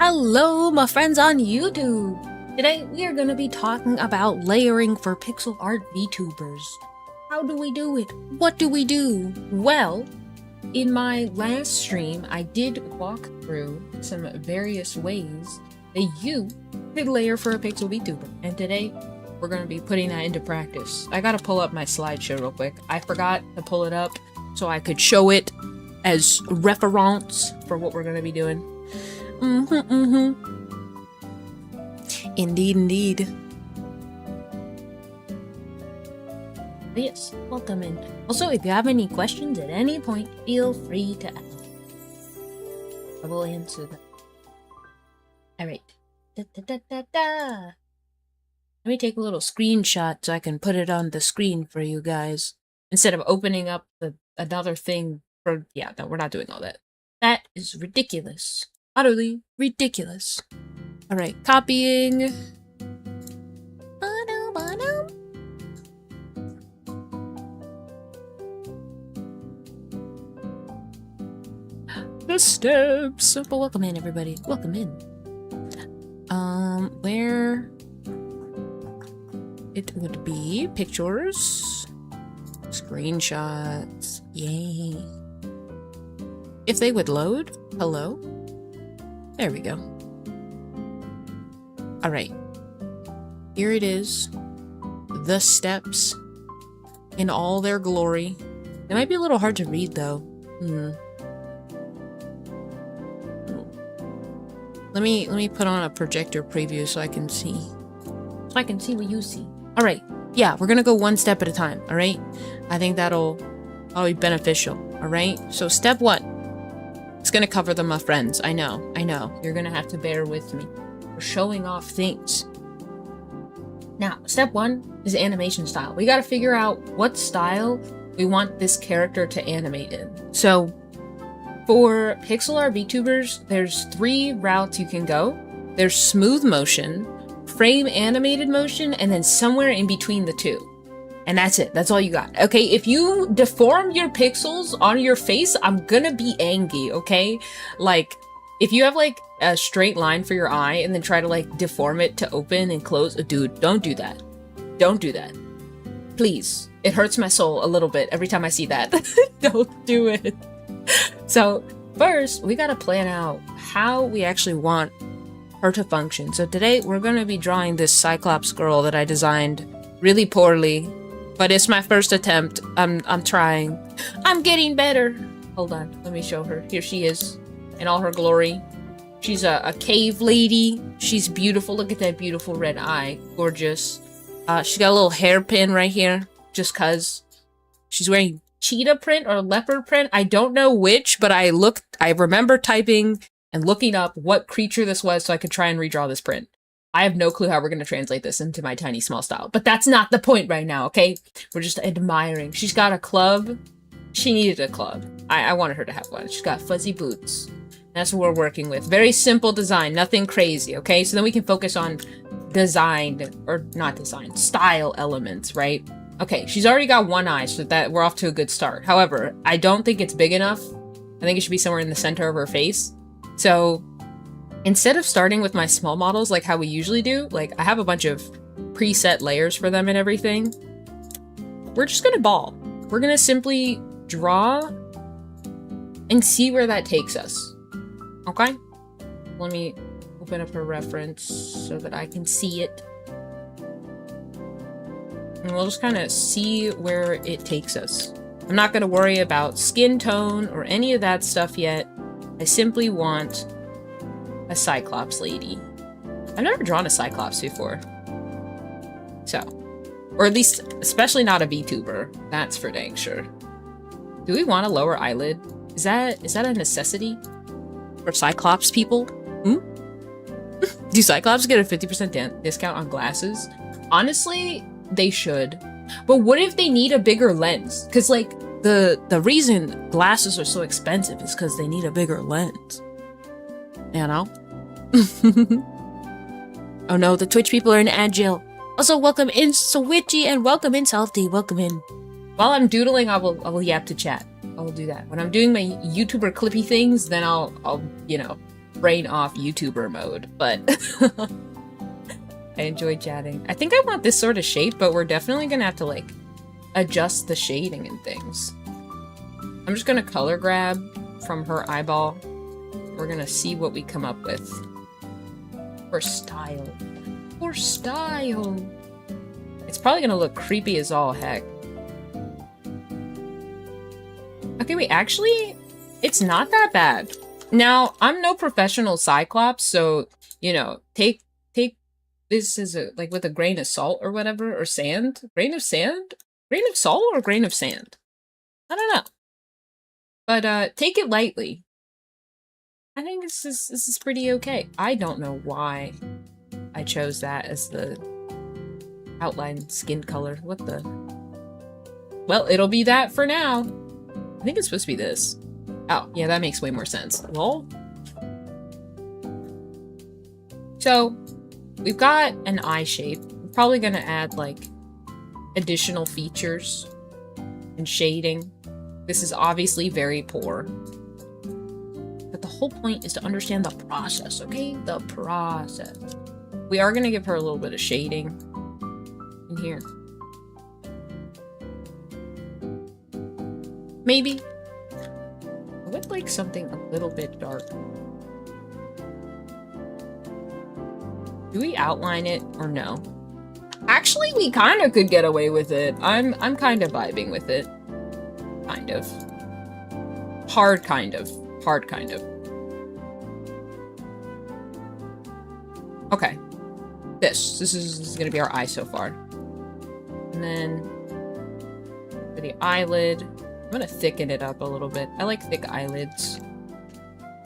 Hello, my friends on YouTube! Today we are going to be talking about layering for pixel art VTubers. How do we do it? What do we do? Well, in my last stream, I did walk through some various ways that you could layer for a pixel VTuber, and today we're going to be putting that into practice. I gotta pull up my slideshow real quick. I forgot to pull it up so I could show it as reference for what we're going to be doing. Indeed. Yes, welcome in. Also, if you have any questions at any point, feel free to ask. I will answer them. Alright. Let me take a little screenshot so I can put it on the screen for you guys. Instead of opening up another thing for... Yeah, no, we're not doing all that. That is ridiculous. Utterly ridiculous. Alright, copying. The steps. But welcome in, everybody. Welcome in. Where it would be pictures, screenshots. Yay. If they would load. Hello. There we go. Alright. Here it is. The steps in all their glory. They might be a little hard to read though. Let me put on a projector preview so I can see. So I can see what you see. Alright. Yeah, we're gonna go one step at a time, alright? I think that'll be beneficial, alright? So step 1. It's gonna cover them, my friends. I know. You're gonna have to bear with me. We're showing off things. Now, step 1 is animation style. We gotta figure out what style we want this character to animate in. So, for pixel art VTubers, there's 3 routes you can go. There's smooth motion, frame animated motion, and then somewhere in between the two. And that's it. That's all you got. Okay, if you deform your pixels on your face, I'm gonna be angry, okay? Like, if you have, like, a straight line for your eye and then try to, like, deform it to open and close, dude, don't do that. Don't do that. Please. It hurts my soul a little bit every time I see that. Don't do it. So, first, we gotta plan out how we actually want her to function. So today, we're gonna be drawing this Cyclops girl that I designed really poorly. But it's my first attempt. I'm trying. I'm getting better. Hold on. Let me show her. Here she is in all her glory. She's a cave lady. She's beautiful. Look at that beautiful red eye. Gorgeous. She's got a little hairpin right here. Just cause. She's wearing cheetah print or leopard print. I don't know which, but I remember typing and looking up what creature this was so I could try and redraw this print. I have no clue how we're going to translate this into my tiny small style, but that's not the point right now, okay? We're just admiring. She's got a club. She needed a club. I wanted her to have one. She's got fuzzy boots. That's what we're working with. Very simple design, nothing crazy, okay? So then we can focus on style elements, right? Okay, she's already got one eye, so that we're off to a good start. However, I don't think it's big enough. I think it should be somewhere in the center of her face. So instead of starting with my small models like how we usually do, like I have a bunch of preset layers for them and everything, we're just gonna ball. We're gonna simply draw and see where that takes us. Okay? Let me open up her reference so that I can see it. And we'll just kind of see where it takes us. I'm not gonna worry about skin tone or any of that stuff yet. I simply want a Cyclops lady. I've never drawn a Cyclops before. So. Or at least, especially not a VTuber. That's for dang sure. Do we want a lower eyelid? Is that a necessity? For Cyclops people? Do Cyclops get a 50% discount on glasses? Honestly, they should. But what if they need a bigger lens? Because, like, the reason glasses are so expensive is because they need a bigger lens. You know? Oh no, the Twitch people are in Agile. Also, welcome in Switchy and welcome in Salty. Welcome in. While I'm doodling, I will yap to chat. I will do that. When I'm doing my YouTuber clippy things, then I'll you know, brain off YouTuber mode, but I enjoy chatting. I think I want this sort of shape, but we're definitely gonna have to like adjust the shading and things. I'm just gonna color grab from her eyeball. We're gonna see what we come up with. For style. For style. It's probably gonna look creepy as all heck. Okay, wait, actually, it's not that bad. Now, I'm no professional Cyclops, so, you know, take this as a, like with a grain of salt or whatever, or sand? Grain of sand? Grain of salt or grain of sand? I don't know. But, take it lightly. I think this is pretty okay. I don't know why I chose that as the outline skin color. What the? Well, it'll be that for now. I think it's supposed to be this. Oh, yeah, that makes way more sense. Lol. So, we've got an eye shape. We're probably gonna add, like, additional features and shading. This is obviously very poor. But the whole point is to understand the process, okay? The process. We are gonna give her a little bit of shading in here. Maybe. I would like something a little bit dark. Do we outline it or no? Actually, we kind of could get away with it. I'm kind of vibing with it. Kind of. Hard kind of. Hard kind of. Okay. This is gonna be our eye so far. And then for the eyelid, I'm gonna thicken it up a little bit. I like thick eyelids.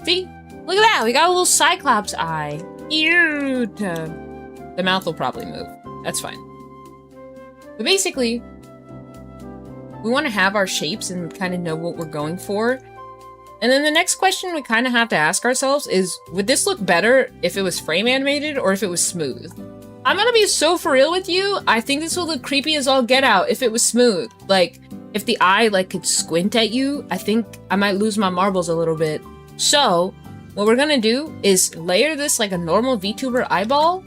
See? Look at that! We got a little Cyclops eye. Cute! The mouth will probably move. That's fine. But basically, we want to have our shapes and kind of know what we're going for. And then the next question we kind of have to ask ourselves is, would this look better if it was frame animated or if it was smooth? I'm gonna be so for real with you, I think this will look creepy as all get out if it was smooth. Like, if the eye, like, could squint at you, I think I might lose my marbles a little bit. So, what we're gonna do is layer this like a normal VTuber eyeball,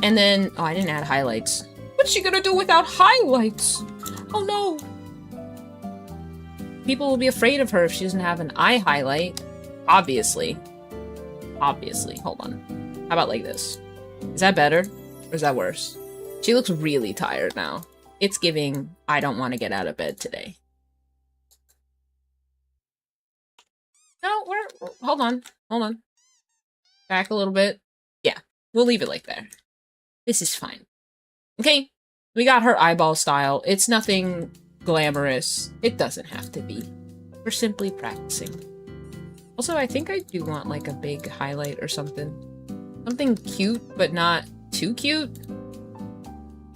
and then... Oh, I didn't add highlights. What's she gonna do without highlights? Oh no! People will be afraid of her if she doesn't have an eye highlight. Obviously. Obviously. Hold on. How about like this? Is that better? Or is that worse? She looks really tired now. It's giving, I don't want to get out of bed today. No, hold on. Hold on. Back a little bit. Yeah, we'll leave it like that. This is fine. Okay, we got her eyeball style. It's nothing glamorous. It doesn't have to be. We're simply practicing. Also, I think I do want like a big highlight or something. Something cute, but not too cute.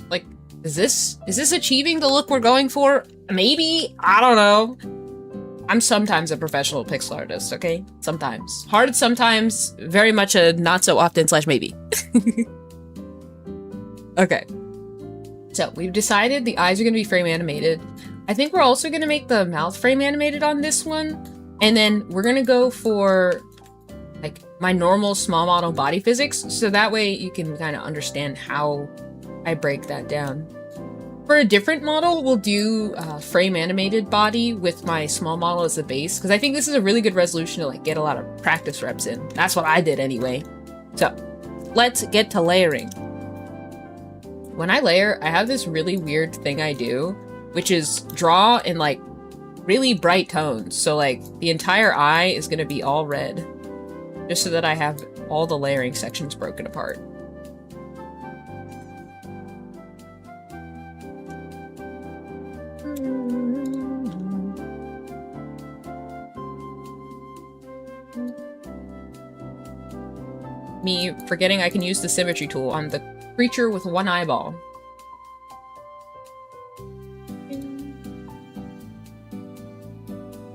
Like, is this achieving the look we're going for? Maybe? I don't know. I'm sometimes a professional pixel artist, okay? Sometimes. Hard sometimes, very much a not so often / maybe. Okay. So, we've decided the eyes are gonna be frame animated. I think we're also gonna make the mouth frame animated on this one. And then we're gonna go for, like, my normal small model body physics. So that way you can kind of understand how I break that down. For a different model, we'll do frame animated body with my small model as the base, because I think this is a really good resolution to like get a lot of practice reps in. That's what I did anyway. So, let's get to layering. When I layer, I have this really weird thing I do, which is draw in like really bright tones. So like the entire eye is gonna be all red, just so that I have all the layering sections broken apart. Me forgetting I can use the symmetry tool on the creature with one eyeball.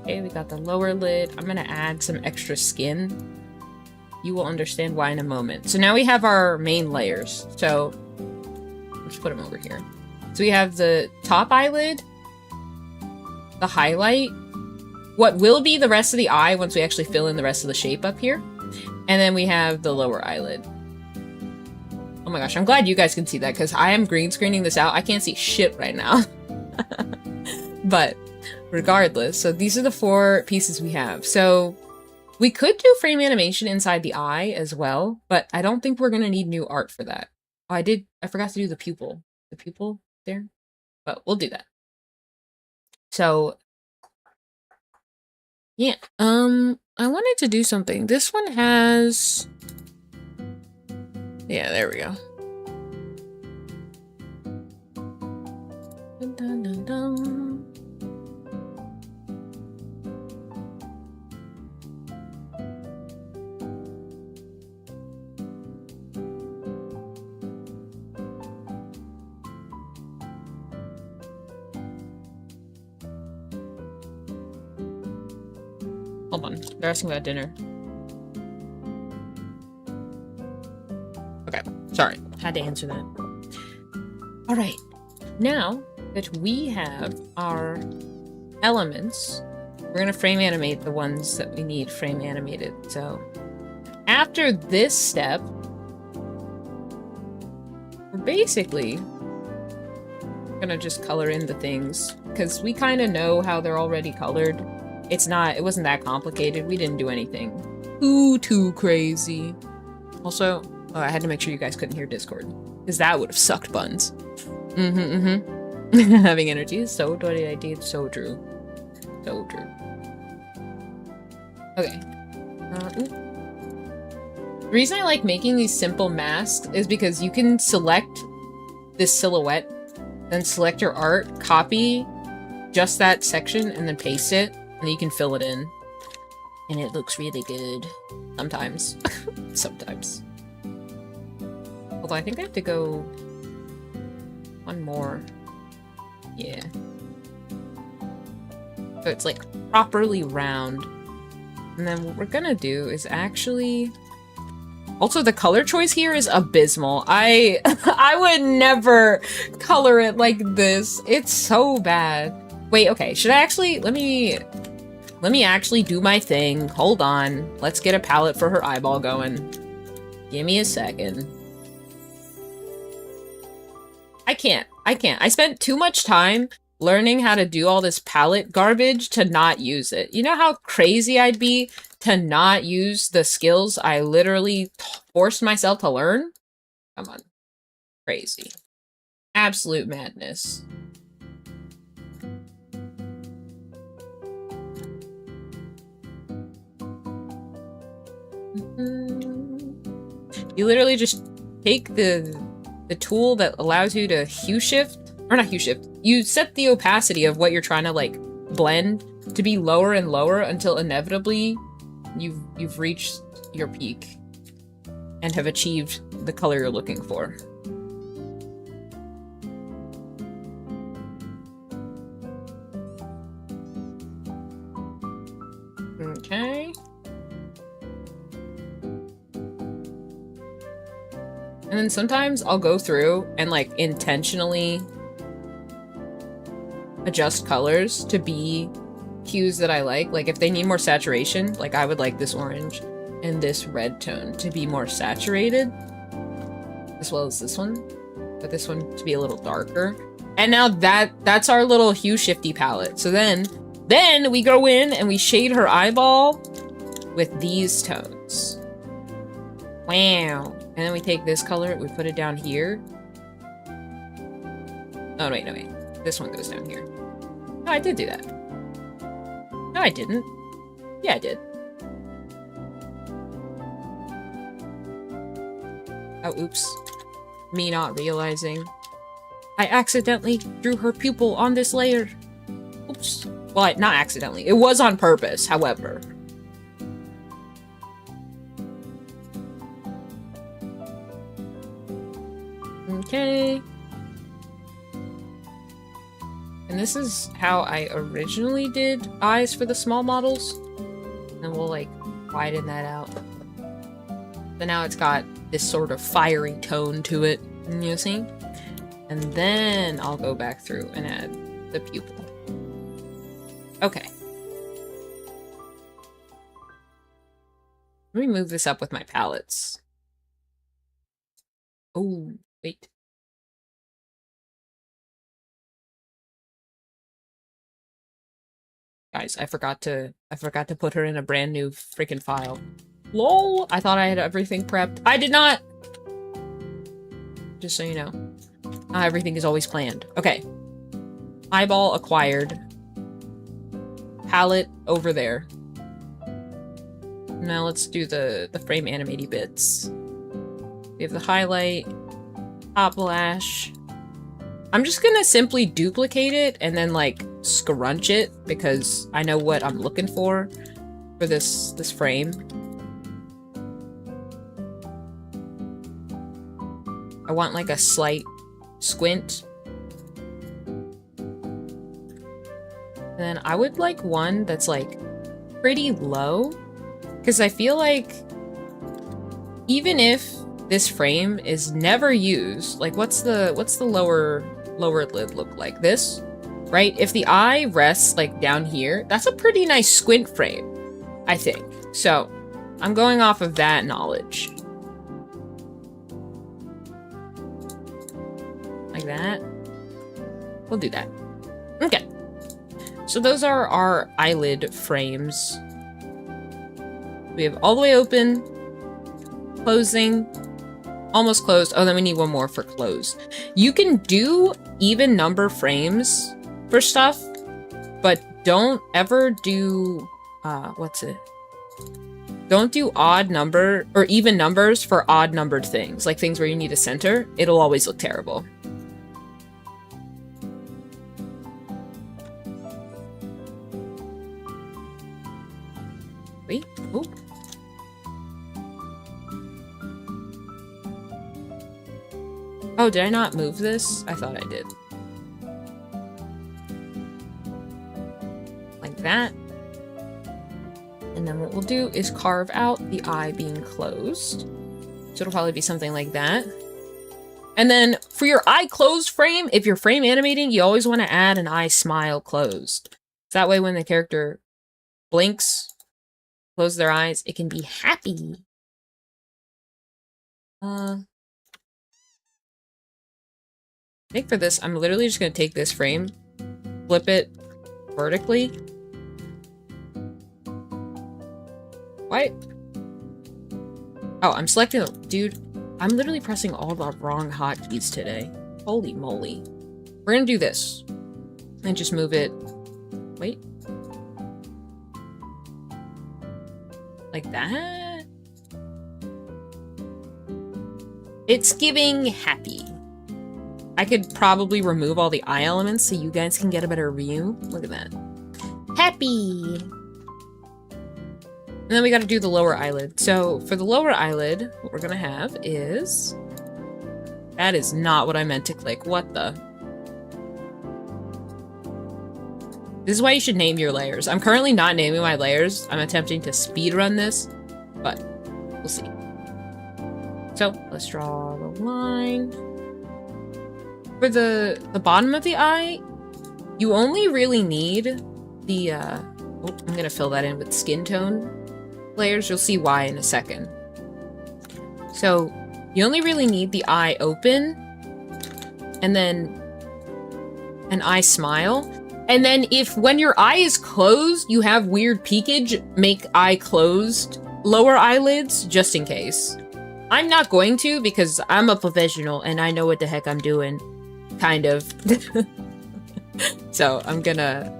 Okay, we got the lower lid. I'm gonna add some extra skin. You will understand why in a moment. So now we have our main layers. So, let's put them over here. So we have the top eyelid, the highlight, what will be the rest of the eye once we actually fill in the rest of the shape up here. And then we have the lower eyelid. Oh my gosh, I'm glad you guys can see that because I am green screening this out. I can't see shit right now. But regardless, so these are the 4 pieces we have. So we could do frame animation inside the eye as well, but I don't think we're going to need new art for that. Oh, I forgot to do the pupil. The pupil there, but we'll do that. So yeah, I wanted to do something. This one has, yeah, there we go. Dun, dun, dun, dun. Hold on, they're asking about dinner. Okay, sorry, had to answer that. All right, now that we have our elements, we're gonna frame animate the ones that we need frame animated. So after this step, we're basically gonna just color in the things because we kind of know how they're already colored. It wasn't that complicated. We didn't do anything too crazy. Also, oh, I had to make sure you guys couldn't hear Discord because that would have sucked buns. Having energy is so what I did. So true. So true. Okay. The reason I like making these simple masks is because you can select this silhouette, then select your art, copy just that section, and then paste it. And you can fill it in. And it looks really good. Sometimes. Sometimes. Although I think I have to go one more. Yeah. So it's like properly round. And then what we're gonna do is actually... Also, the color choice here is abysmal. I would never color it like this. It's so bad. Wait, okay. Should I actually... Let me actually do my thing. Hold on. Let's get a palette for her eyeball going. Give me a second. I can't. I spent too much time learning how to do all this palette garbage to not use it. You know how crazy I'd be to not use the skills I literally forced myself to learn? Come on. Crazy. Absolute madness. You literally just take the tool that allows you to hue shift, or not hue shift, you set the opacity of what you're trying to like blend to be lower and lower until inevitably you've reached your peak and have achieved the color you're looking for. Okay. And then sometimes I'll go through and like intentionally adjust colors to be hues that I like. Like if they need more saturation, like I would like this orange and this red tone to be more saturated, as well as this one, but this one to be a little darker. And now that's our little hue shifty palette. So then we go in and we shade her eyeball with these tones. Wow. And then we take this color, we put it down here. Oh, wait, no, wait. This one goes down here. No, I did do that. No, I didn't. Yeah, I did. Oh, oops. Me not realizing. I accidentally drew her pupil on this layer. Oops. Well, not accidentally. It was on purpose, however. Okay. And this is how I originally did eyes for the small models. And we'll like widen that out. So now it's got this sort of fiery tone to it, you see? And then I'll go back through and add the pupil. Okay. Let me move this up with my palettes. Oh, wait. Guys, I forgot to put her in a brand new freaking file. LOL! I thought I had everything prepped. I did not! Just so you know. Not everything is always planned. Okay. Eyeball acquired. Palette over there. Now let's do the frame animating bits. We have the highlight, top lash. I'm just gonna simply duplicate it and then like scrunch it because I know what I'm looking for this frame. I want like a slight squint. And then I would like one that's like pretty low because I feel like even if this frame is never used, like what's the lower lid look like? This, right? If the eye rests like down here, that's a pretty nice squint frame, I think. So I'm going off of that knowledge. Like that. We'll do that. Okay. So those are our eyelid frames. We have all the way open, closing, almost closed. Oh, then we need one more for close. You can do even number frames for stuff, but don't ever do, don't do odd number or even numbers for odd numbered things, like things where you need a center. It'll always look terrible. Wait, oh. Oh, did I not move this? I thought I did. Like that. And then what we'll do is carve out the eye being closed. So it'll probably be something like that. And then for your eye closed frame, if you're frame animating, you always want to add an eye smile closed. So that way when the character blinks, close their eyes, it can be happy. I think for this, I'm literally just going to take this frame, flip it vertically. What? Oh, I'm selecting the... Dude, I'm literally pressing all the wrong hotkeys today. Holy moly. We're going to do this. And just move it... Wait. Like that? It's giving happy. I could probably remove all the eye elements so you guys can get a better view. Look at that. Happy! And then we gotta do the lower eyelid. So for the lower eyelid, what we're gonna have is... That is not what I meant to click. What the? This is why you should name your layers. I'm currently not naming my layers. I'm attempting to speedrun this, but we'll see. So let's draw the line. For the bottom of the eye, you only really need the, oh, I'm gonna fill that in with skin tone layers. You'll see why in a second. So you only really need the eye open and then an eye smile. And then if when your eye is closed, you have weird peakage, make eye closed lower eyelids just in case. I'm not going to because I'm a professional and I know what the heck I'm doing. Kind of. So I'm gonna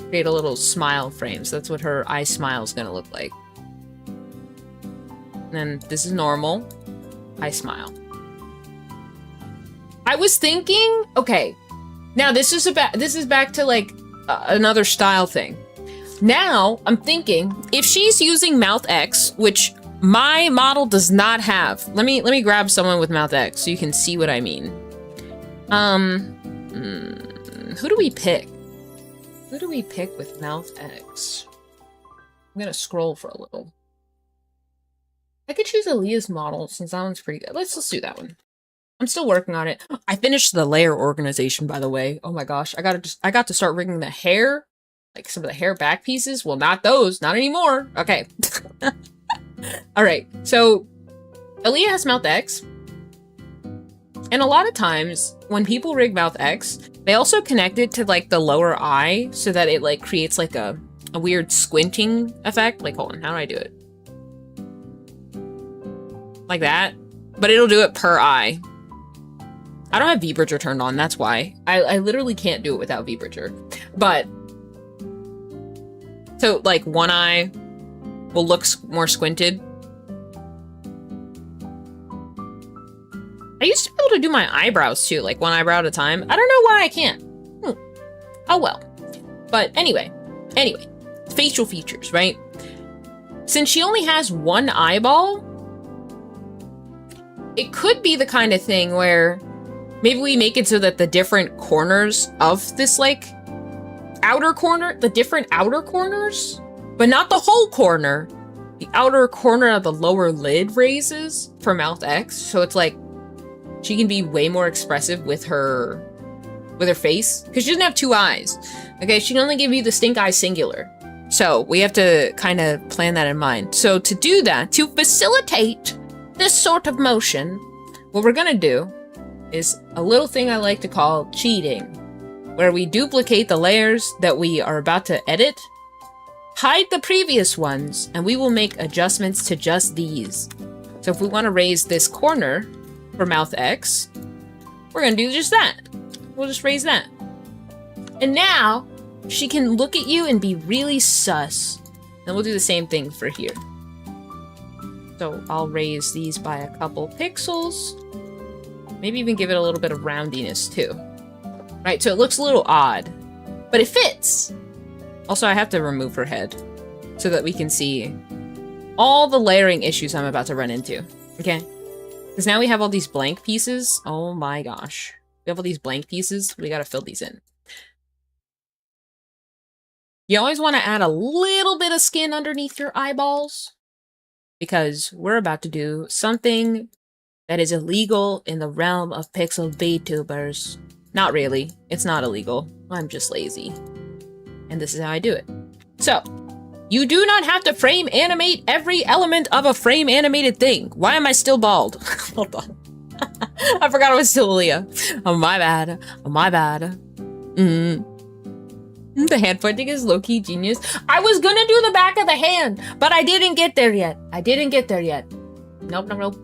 create a little smile frame. So that's what her eye smile is gonna look like. And then this is normal. Eye smile. I was thinking, okay, now this is back to like another style thing. Now I'm thinking if she's using mouth X, which my model does not have. Let me grab someone with mouth X so you can see what I mean. Who do we pick? Who do we pick with mouth X? I'm gonna scroll for a little. I could choose Aaliyah's model since that one's pretty good. Let's do that one. I'm still working on it. I finished the layer organization, by the way. Oh my gosh, I got to start rigging the hair, like some of the hair back pieces. Well, not those, not anymore. Okay. All right, so Aaliyah has Mouth X. And a lot of times when people rig Mouth X, they also connect it to like the lower eye so that it like creates like a weird squinting effect. Like, hold on, how do I do it? Like that, but it'll do it per eye. I don't have V-Bridger turned on, that's why. I literally can't do it without V-Bridger. But, so like one eye will look more squinted. I used to be able to do my eyebrows too, like one eyebrow at a time. I don't know why I can't. Oh well. But anyway, facial features, right? Since she only has one eyeball, it could be the kind of thing where maybe we make it so that the different corners of this like outer corner, the different outer corners, but not the whole corner, the outer corner of the lower lid raises for Mouth X. So it's like, she can be way more expressive with her face, because she doesn't have two eyes. Okay, she can only give you the stink eye singular. So we have to kind of plan that in mind. So to do that, to facilitate this sort of motion, what we're gonna do is a little thing I like to call cheating, where we duplicate the layers that we are about to edit, hide the previous ones, and we will make adjustments to just these. So if we want to raise this corner for Mouth X, we're gonna do just that. We'll just raise that. And now she can look at you and be really sus. And we'll do the same thing for here. So I'll raise these by a couple pixels. Maybe even give it a little bit of roundiness too. Right, so it looks a little odd, but it fits. Also, I have to remove her head so that we can see all the layering issues I'm about to run into, okay? Because now we have all these blank pieces. Oh my gosh. We have all these blank pieces. We gotta fill these in. You always want to add a little bit of skin underneath your eyeballs, because we're about to do something that is illegal in the realm of pixel VTubers. Not really. It's not illegal. I'm just lazy. And this is how I do it. So, you do not have to frame animate every element of a frame animated thing. Why am I still bald? Hold on. I forgot I was still Aaliyah. Oh, my bad. Oh, my bad. The hand pointing is low-key genius. I was gonna do the back of the hand, but I didn't get there yet. Nope.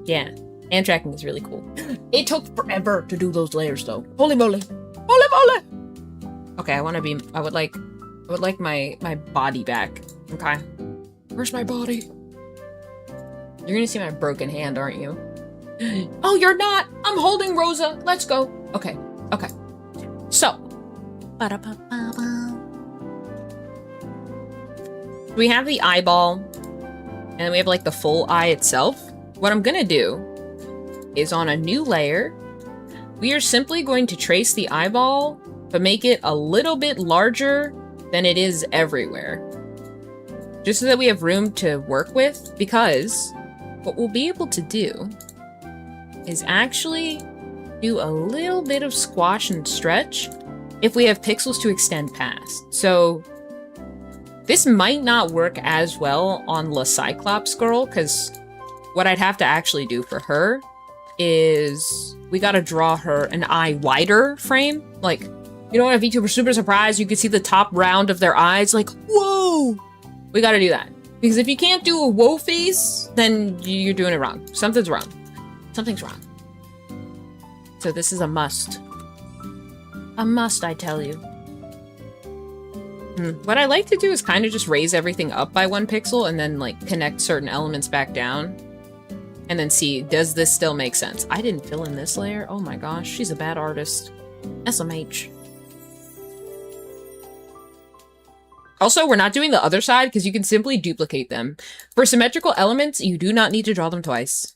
Yeah, hand tracking is really cool. It took forever to do those layers though. Holy moly. Holy moly. Okay, I would like my body back. Okay. Where's my body? You're gonna see my broken hand, aren't you? Oh, you're not! I'm holding Rosa! Let's go! Okay. So. We have the eyeball, and then we have like the full eye itself. What I'm gonna do is on a new layer, we are simply going to trace the eyeball, but make it a little bit larger than it is everywhere. Just so that we have room to work with, because what we'll be able to do is actually do a little bit of squash and stretch if we have pixels to extend past. So this might not work as well on La Cyclops girl, because what I'd have to actually do for her is we gotta draw her an eye wider frame. Like, you know what, a VTuber super surprised, you can see the top round of their eyes, like, whoa! We gotta do that. Because if you can't do a whoa face, then you're doing it wrong. Something's wrong. Something's wrong. So this is a must. A must, I tell you. What I like to do is kind of just raise everything up by 1 pixel and then like connect certain elements back down. And then see, does this still make sense? I didn't fill in this layer. Oh my gosh, she's a bad artist. SMH. Also, we're not doing the other side because you can simply duplicate them. For symmetrical elements, you do not need to draw them twice.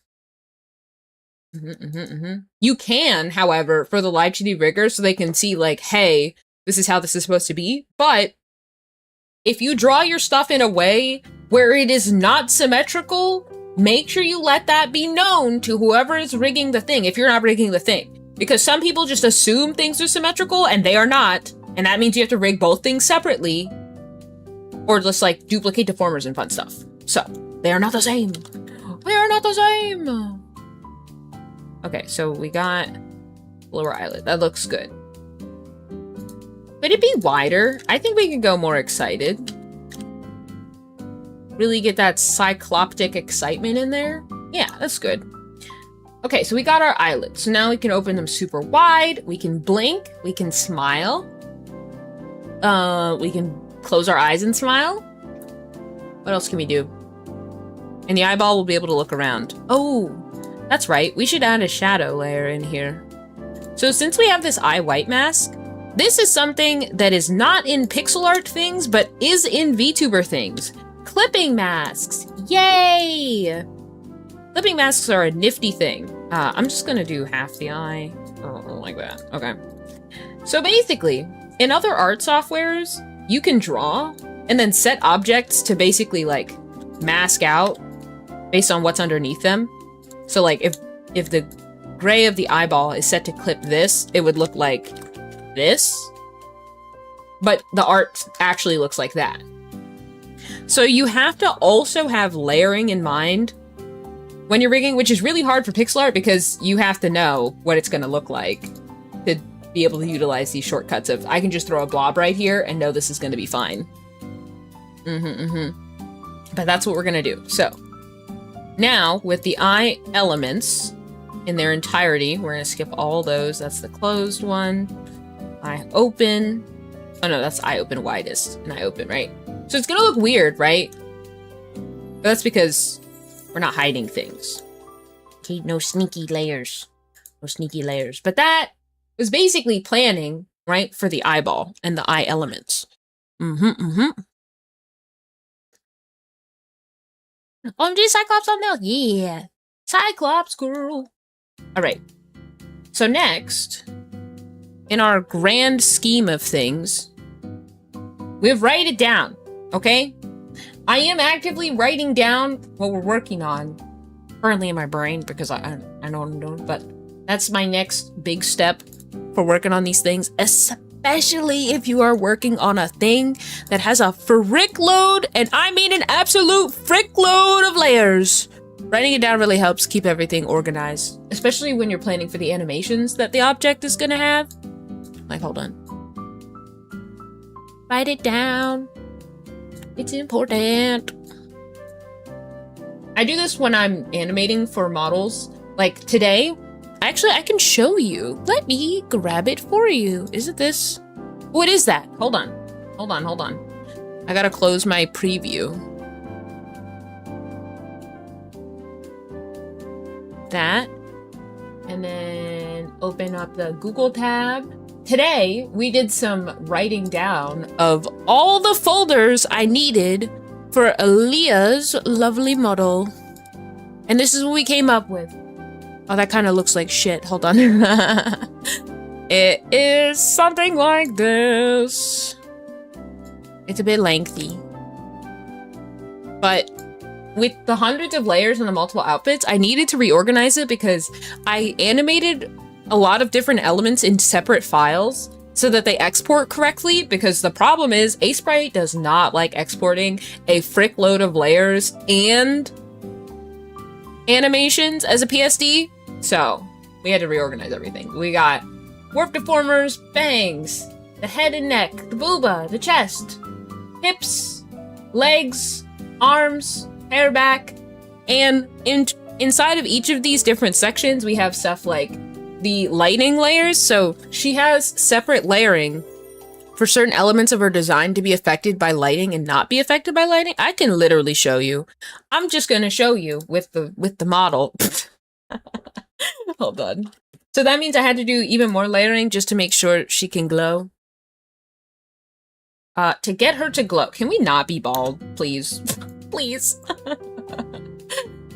You can, however, for the live GD rigger, so they can see like, hey, this is how this is supposed to be. But if you draw your stuff in a way where it is not symmetrical, make sure you let that be known to whoever is rigging the thing, if you're not rigging the thing. Because some people just assume things are symmetrical and they are not. And that means you have to rig both things separately. Or just like duplicate deformers and fun stuff. So They are not the same. They are not the same. Okay, so we got lower eyelid. That looks good. Could it be wider? I think we could go more excited. Really get that cycloptic excitement in there. Yeah, that's good. Okay, so we got our eyelids. So now we can open them super wide. We can blink. We can smile. We can close our eyes and smile. What else can we do? And the eyeball will be able to look around. Oh, that's right. We should add a shadow layer in here. So since we have this eye white mask, this is something that is not in pixel art things, but is in Vtuber things. Clipping masks. Yay! Clipping masks are a nifty thing. I'm just gonna do half the eye. Oh, like that. Okay. So basically, in other art softwares, you can draw and then set objects to basically like mask out based on what's underneath them. So like if the gray of the eyeball is set to clip this, it would look like this. But the art actually looks like that. So you have to also have layering in mind when you're rigging, which is really hard for pixel art because you have to know what it's going to look like to be able to utilize these shortcuts of, I can just throw a blob right here and know this is going to be fine. But that's what we're going to do. So now with the eye elements in their entirety, we're going to skip all those. That's the closed one. Eye open. Oh no, that's eye open widest and eye open, right? So it's going to look weird, right? But that's because we're not hiding things. Okay, no sneaky layers. No sneaky layers. But that was basically planning, right, for the eyeball and the eye elements. OMG Cyclops Model. Yeah. Cyclops girl. Alright. So next, in our grand scheme of things, we've write it down, okay? I am actively writing down what we're working on currently in my brain because I know what I'm doing, but that's my next big step for working on these things, especially if you are working on a thing that has a frick load, and I mean an absolute frick load of layers. Writing it down really helps keep everything organized, especially when you're planning for the animations that the object is gonna have. Like, hold on. Write it down. It's important. I do this when I'm animating for models. Like today, actually, I can show you. Let me grab it for you. Is it this? What is that? Hold on. Hold on, hold on. I gotta close my preview. That. And then open up the Google tab. Today, we did some writing down of all the folders I needed for Aaliyah's lovely model. And this is what we came up with. Oh, that kind of looks like shit. Hold on. It is something like this. It's a bit lengthy. But with the hundreds of layers and the multiple outfits, I needed to reorganize it because I animated a lot of different elements in separate files so that they export correctly, because the problem is Sprite does not like exporting a frick load of layers and animations as a PSD. So we had to reorganize everything. We got warp deformers, bangs, the head and neck, the booba, the chest, hips, legs, arms, hair back, and inside of each of these different sections we have stuff like the lighting layers. So she has separate layering for certain elements of her design to be affected by lighting and not be affected by lighting. I can literally show you. I'm just gonna show you with the model. Hold on. So that means I had to do even more layering just to make sure she can glow. To get her to glow, can we not be bald, please? Please.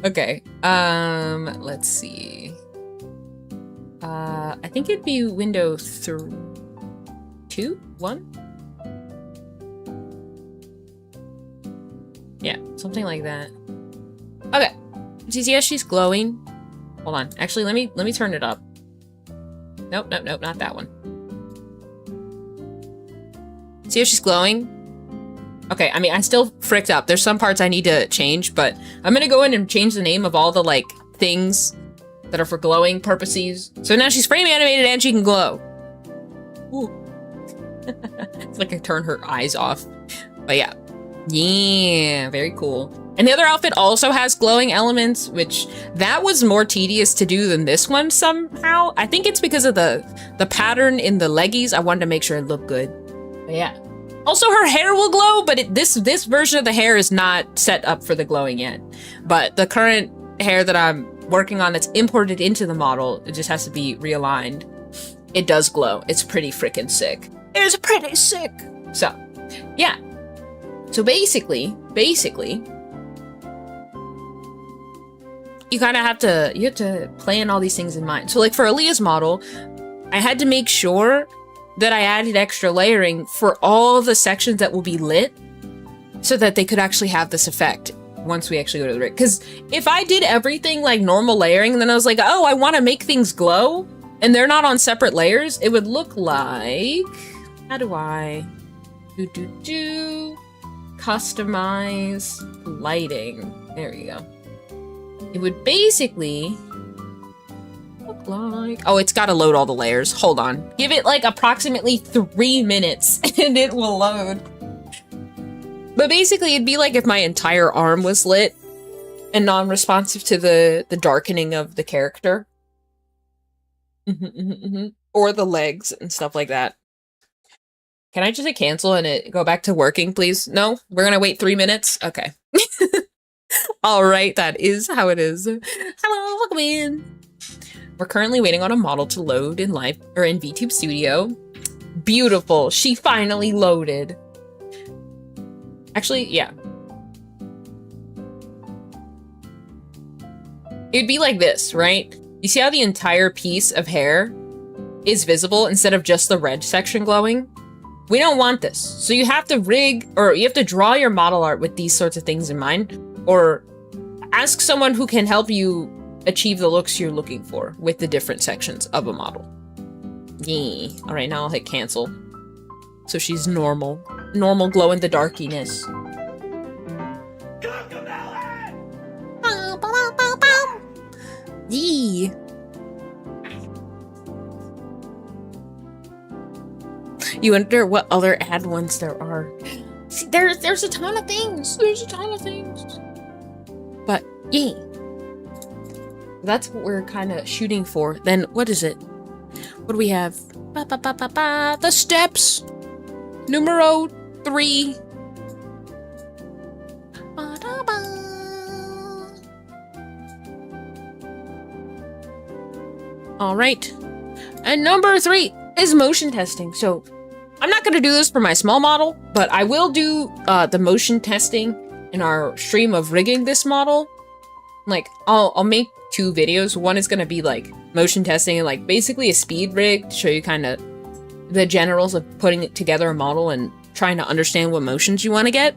Okay. Let's see. I think it'd be window 2, 1. Yeah, something like that. Okay. Do you see how she's glowing? Hold on. Actually, let me turn it up. Nope, nope, nope, not that one. See how she's glowing? Okay, I mean, I still fricked up. There's some parts I need to change, but I'm gonna go in and change the name of all the, like, things that are for glowing purposes. So now she's frame animated and she can glow. Ooh. It's like I turn her eyes off. But yeah. Yeah, very cool. And the other outfit also has glowing elements, which that was more tedious to do than this one somehow. I think it's because of the pattern in the leggies. I wanted to make sure it looked good. But yeah. Also, her hair will glow, but this version of the hair is not set up for the glowing yet. But the current hair that I'm working on that's imported into the model, it just has to be realigned. It does glow. It's pretty freaking sick. It's pretty sick. So, yeah. So basically, you kind of have to plan all these things in mind. So like for Aaliyah's model, I had to make sure that I added extra layering for all the sections that will be lit so that they could actually have this effect once we actually go to the rig. Because if I did everything like normal layering, and then I was like, oh, I want to make things glow, and they're not on separate layers, it would look like, how do I customize lighting? There you go. It would basically look like, oh, it's got to load all the layers. Hold on. Give it like approximately 3 minutes and it will load. But basically it'd be like if my entire arm was lit and non-responsive to the darkening of the character. Or the legs and stuff like that. Can I just hit cancel and it go back to working, please? No? We're gonna wait 3 minutes? Okay. All right, that is how it is. Hello, welcome in. We're currently waiting on a model to load in live or in VTube Studio. Beautiful. She finally loaded. Actually, yeah. It'd be like this, right? You see how the entire piece of hair is visible instead of just the red section glowing? We don't want this. So you have to rig, or you have to draw your model art with these sorts of things in mind, or ask someone who can help you achieve the looks you're looking for with the different sections of a model. Yeah. All right, now I'll hit cancel. So she's normal. Normal glow in the darkiness. Yee. You wonder what other ad ones there are. See, there's a ton of things. There's a ton of things. But yeah, that's what we're kind of shooting for. Then what is it? What do we have? The steps. Numero 3. All right. And number 3 is motion testing. So I'm not going to do this for my small model, but I will do the motion testing in our stream of rigging this model. Like, I'll make 2 videos. One is going to be like motion testing and like basically a speed rig to show you kind of the generals of putting it together a model and trying to understand what motions you want to get.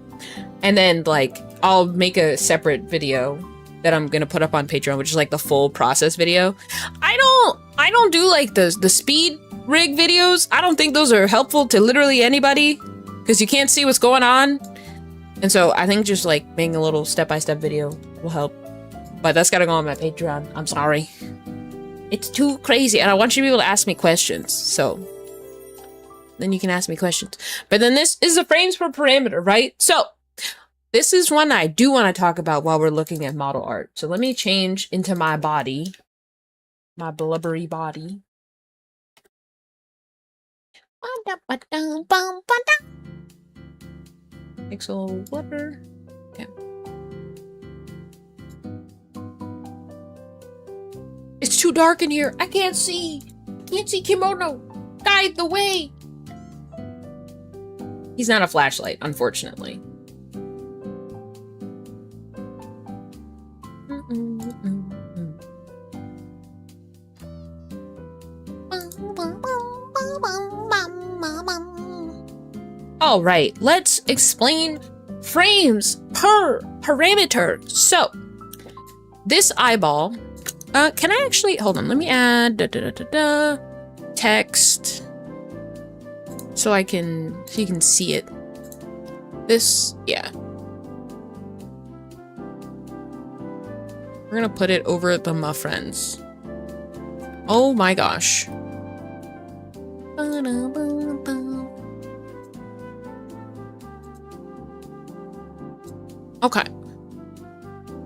And then like I'll make a separate video that I'm going to put up on Patreon, which is like the full process video. I don't do like the speed rig videos. I don't think those are helpful to literally anybody because you can't see what's going on. And so I think just like making a little step-by-step video will help. But that's gotta go on my Patreon. I'm sorry. It's too crazy and I want you to be able to ask me questions. So then you can ask me questions. But then this is the frames per parameter, right? So this is one I do want to talk about while we're looking at model art. So let me change into my body. My blubbery body. Pixel blubber. Okay. It's too dark in here. I can't see. Can't see Kimono. Guide the way. He's not a flashlight, unfortunately. All right, let's explain frames per parameter. So this eyeball, can I actually, hold on, let me add text so you can see it. this, yeah. We're gonna put it over the muffins. Oh my gosh. Okay.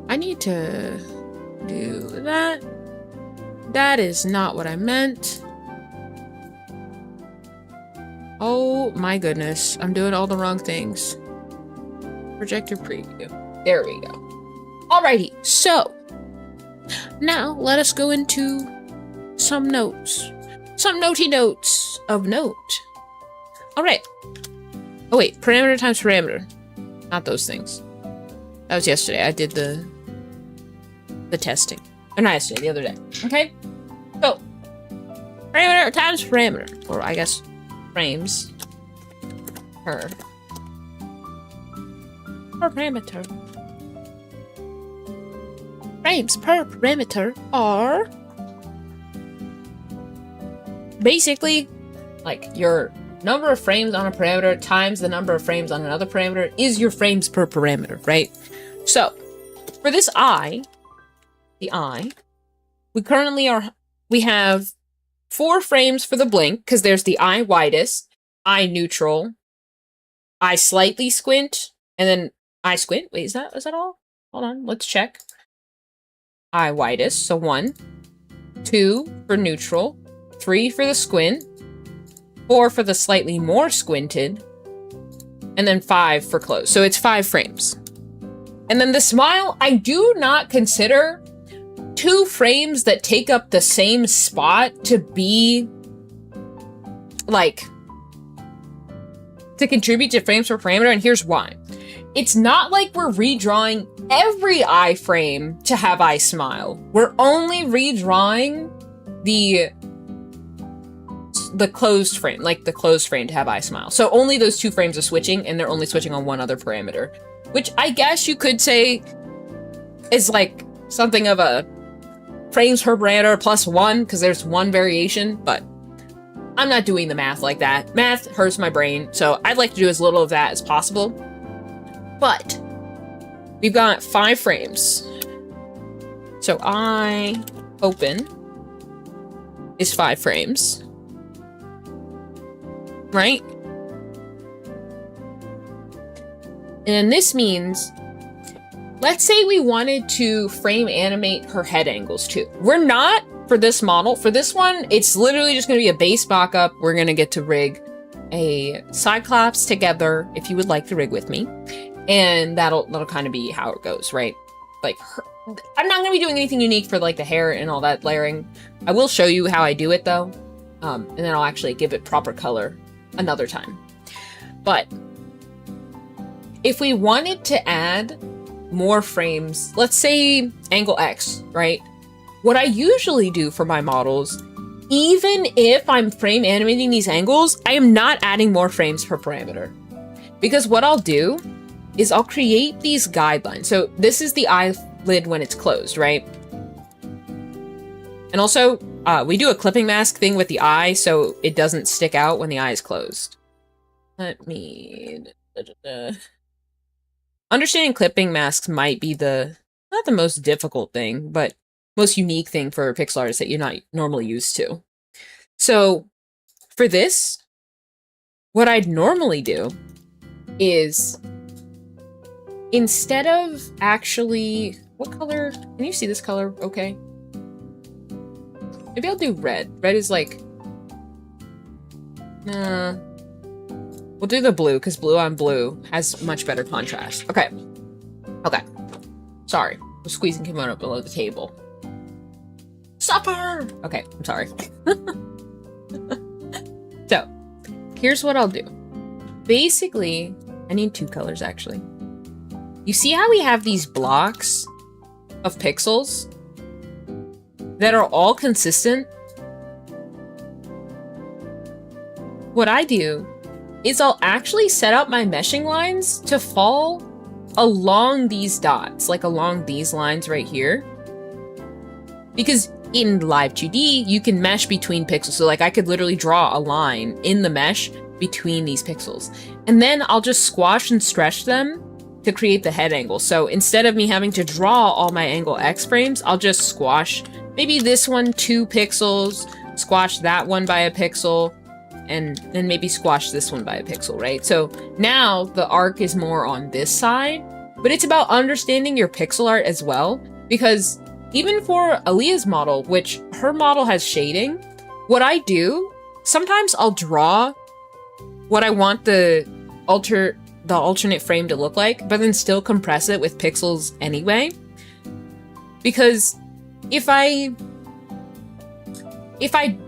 I need to do that. That is not what I meant. Oh my goodness. I'm doing all the wrong things. Projector preview. There we go. Alrighty, so now let us go into some notes. Some notey notes of note. Alright. Oh wait, parameter times parameter. Not those things. That was yesterday. I did the testing. Or not yesterday, the other day. Okay? So, parameter times parameter. Or I guess frames per parameter. Frames per parameter are basically like your number of frames on a parameter times the number of frames on another parameter is your frames per parameter, right? So for this the eye, we have 4 frames for the blink because there's the eye widest, eye neutral, eye slightly squint, and then eye squint. Wait, is that all? Hold on, let's check. Eye widest, so 1, 2 for neutral, 3 for the squint, 4 for the slightly more squinted, and then 5 for close. So it's 5 frames. And then the smile, I do not consider 2 frames that take up the same spot to be like to contribute to frames per parameter, and here's why. It's not like we're redrawing every eye frame to have eye smile. We're only redrawing the closed frame, like the closed frame to have eye smile. So only those 2 frames are switching, and they're only switching on one other parameter, which I guess you could say is like something of a frames per parameter plus 1, because there's 1 variation, but I'm not doing the math like that. Math hurts my brain, so I'd like to do as little of that as possible. But we've got 5 frames. So eye open is 5 frames. Right? And this means, let's say we wanted to frame animate her head angles too. We're not for this model. For this one, it's literally just going to be a base mock-up. We're going to get to rig a Cyclops together if you would like to rig with me. And that'll kind of be how it goes, right? Like, I'm not going to be doing anything unique for like the hair and all that layering. I will show you how I do it though. And then I'll actually give it proper color another time. But if we wanted to add more frames, let's say angle X, right? What I usually do for my models, even if I'm frame animating these angles, I am not adding more frames per parameter. Because what I'll do is I'll create these guidelines. So this is the eyelid when it's closed, right? And also, we do a clipping mask thing with the eye so it doesn't stick out when the eye is closed. Let me... Understanding clipping masks might be not the most difficult thing, but most unique thing for pixel artists that you're not normally used to. So for this, what I'd normally do is, instead of actually, what color? Can you see this color okay? Maybe I'll do red. Red is like, we'll do the blue, because blue on blue has much better contrast. Okay. Okay. Sorry. I'm squeezing kimono below the table. Supper! Okay, I'm sorry. So, here's what I'll do. Basically, I need 2 colors, actually. You see how we have these blocks of pixels that are all consistent? What I do is I'll actually set up my meshing lines to fall along these dots, like along these lines right here. Because in Live 2D, you can mesh between pixels. So like I could literally draw a line in the mesh between these pixels. And then I'll just squash and stretch them to create the head angle. So instead of me having to draw all my angle X frames, I'll just squash maybe this one 2 pixels, squash that one by a pixel, and then maybe squash this one by a pixel, right? So now the arc is more on this side, but it's about understanding your pixel art as well, because even for Aaliyah's model, which her model has shading, what I do, sometimes I'll draw what I want the alternate frame to look like, but then still compress it with pixels anyway. Because if I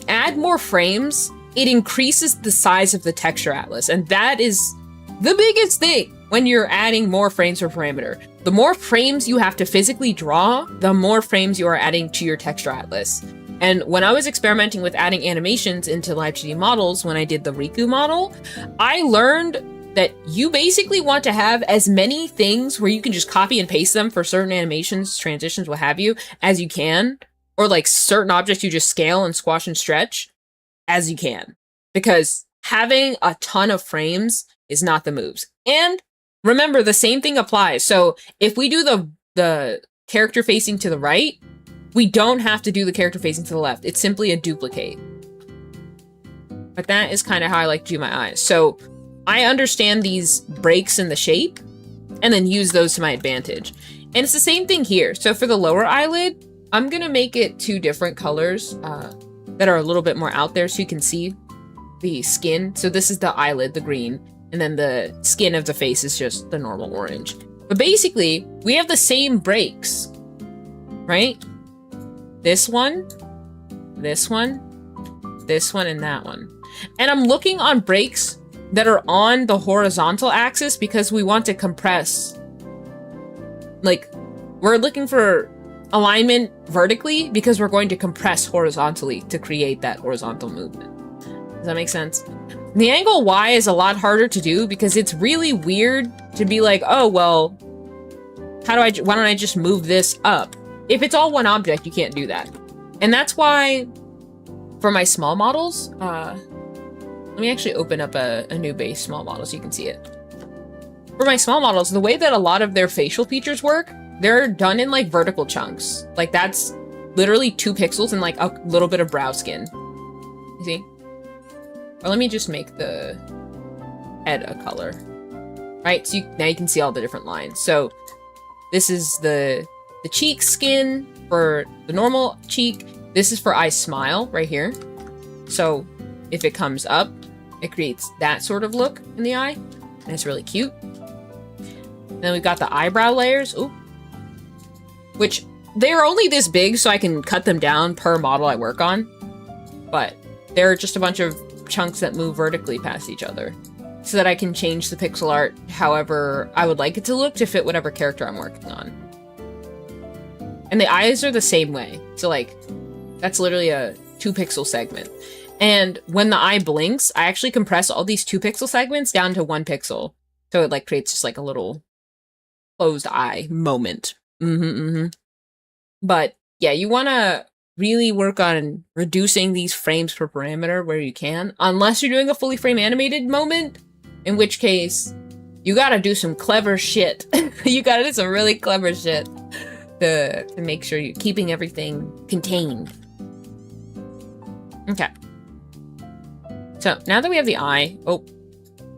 add more frames, it increases the size of the texture atlas, and that is the biggest thing when you're adding more frames per parameter. The more frames you have to physically draw, the more frames you are adding to your texture atlas. And when I was experimenting with adding animations into Live 2D models, when I did the Riku model, I learned that you basically want to have as many things where you can just copy and paste them for certain animations, transitions, what have you, as you can. Or like certain objects you just scale and squash and stretch as you can. Because having a ton of frames is not the moves. And remember, the same thing applies. So if we do the character facing to the right, we don't have to do the character facing to the left. It's simply a duplicate. But that is kind of how I like to do my eyes. So I understand these breaks in the shape and then use those to my advantage. And it's the same thing here. So for the lower eyelid, I'm gonna make it 2 different colors that are a little bit more out there so you can see the skin. So this is the eyelid, the green, and then the skin of the face is just the normal orange. But basically, we have the same breaks, right? This one, this one, this one, and that one. And I'm looking on breaks that are on the horizontal axis because we want to compress. Like, we're looking for alignment vertically because we're going to compress horizontally to create that horizontal movement. Does that make sense? The angle Y is a lot harder to do because it's really weird to be like, oh, well, why don't I just move this up? If it's all one object, you can't do that. And that's why for my small models, let me actually open up a new base small model so you can see it. For my small models, the way that a lot of their facial features work, they're done in like vertical chunks. Like that's literally 2 pixels and like a little bit of brow skin. You see? Or let me just make the head a color. Right, so now you can see all the different lines. So this is the cheek skin for the normal cheek. This is for eye smile right here. So if it comes up, it creates that sort of look in the eye. And it's really cute. Then we've got the eyebrow layers. Ooh. Which they're only this big, so I can cut them down per model I work on. But they're just a bunch of chunks that move vertically past each other. So that I can change the pixel art however I would like it to look to fit whatever character I'm working on. And the eyes are the same way. So like, that's literally a 2 pixel segment. And when the eye blinks, I actually compress all these 2 pixel segments down to 1 pixel. So it like creates just like a little closed eye moment. But yeah, you want to really work on reducing these frames per parameter where you can, unless you're doing a fully frame animated moment, in which case you got to do some clever shit. You got to do some really clever shit to make sure you're keeping everything contained. Okay. So now that we have the eye, oh,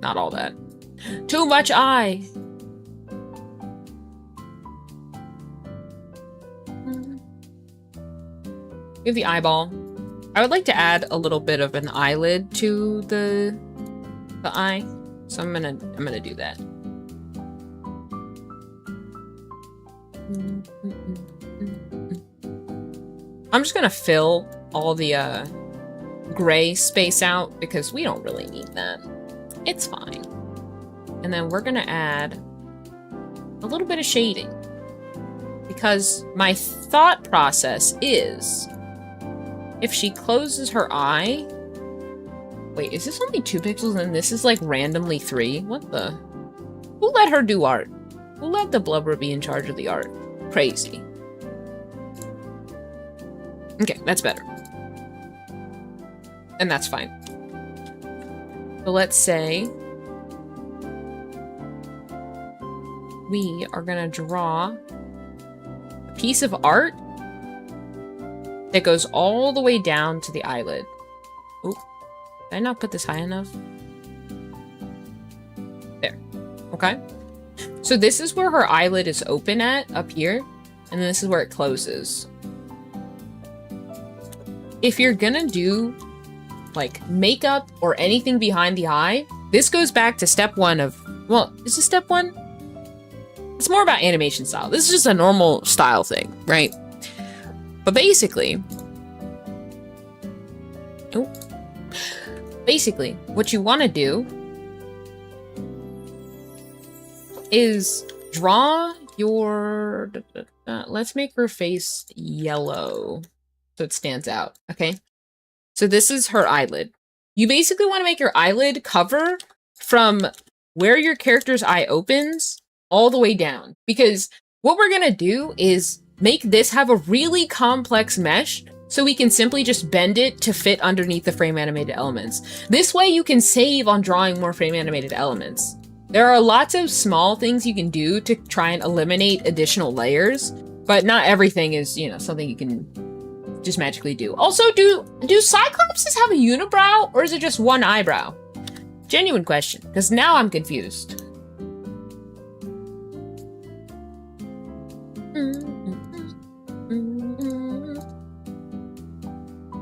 not all that. Too much eye. We have the eyeball. I would like to add a little bit of an eyelid to the eye, so I'm gonna do that. I'm just gonna fill all the gray space out because we don't really need that. It's fine. And then we're gonna add a little bit of shading because my thought process is if she closes her eye... Wait, is this only 2 pixels and this is like randomly 3? What the... Who let her do art? Who let the blubber be in charge of the art? Crazy. Okay, that's better. And that's fine. So let's say we are gonna draw a piece of art that goes all the way down to the eyelid. Oh, did I not put this high enough? There. Okay. So this is where her eyelid is open at, up here, and this is where it closes. If you're gonna do like makeup or anything behind the eye, this goes back to step one of, well, is this step one? It's more about animation style. This is just a normal style thing, right? But basically, what you want to do is draw your, let's make her face yellow so it stands out, okay? So this is her eyelid. You basically want to make your eyelid cover from where your character's eye opens all the way down. Because what we're going to do is make this have a really complex mesh so we can simply just bend it to fit underneath the frame animated elements. This way you can save on drawing more frame animated elements. There are lots of small things you can do to try and eliminate additional layers, but not everything is, you know, something you can just magically do. Also, do Cyclopses have a unibrow or is it just one eyebrow? Genuine question, because now I'm confused.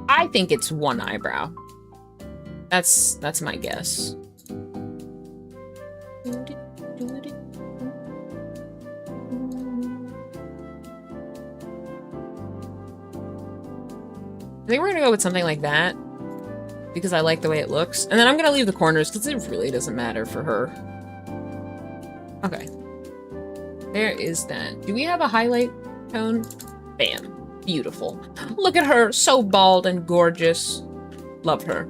I think it's one eyebrow. That's my guess. I think we're gonna go with something like that because I like the way it looks. And then I'm gonna leave the corners because it really doesn't matter for her. Okay. There is that. Do we have a highlight tone? Bam. Beautiful. Look at her, so bald and gorgeous. Love her.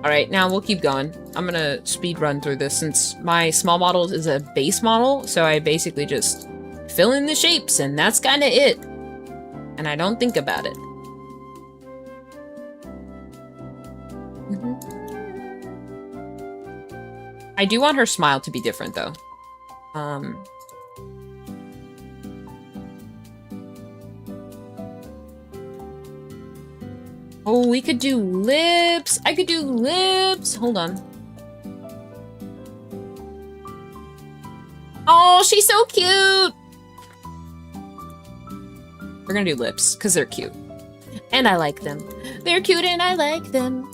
All right, now we'll keep going. I'm gonna speed run through this since my small model is a base model, so I basically just fill in the shapes and that's kind of it. And I don't think about it. I do want her smile to be different though. Oh, we could do lips. I could do lips. Hold on. Oh, she's so cute. We're gonna do lips because they're cute. And I like them. They're cute and I like them.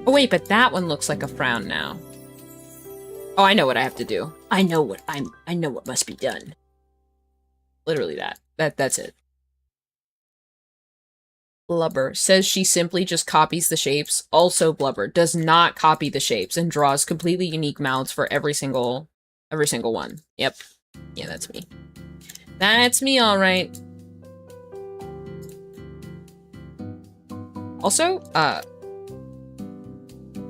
Oh wait, but that one looks like a frown now. Oh, I know what I have to do. I know what must be done. Literally that. That's it. Blubber says she simply just copies the shapes. Also, Blubber does not copy the shapes and draws completely unique mouths for every single one. Yep. Yeah, that's me. That's me, all right. Also,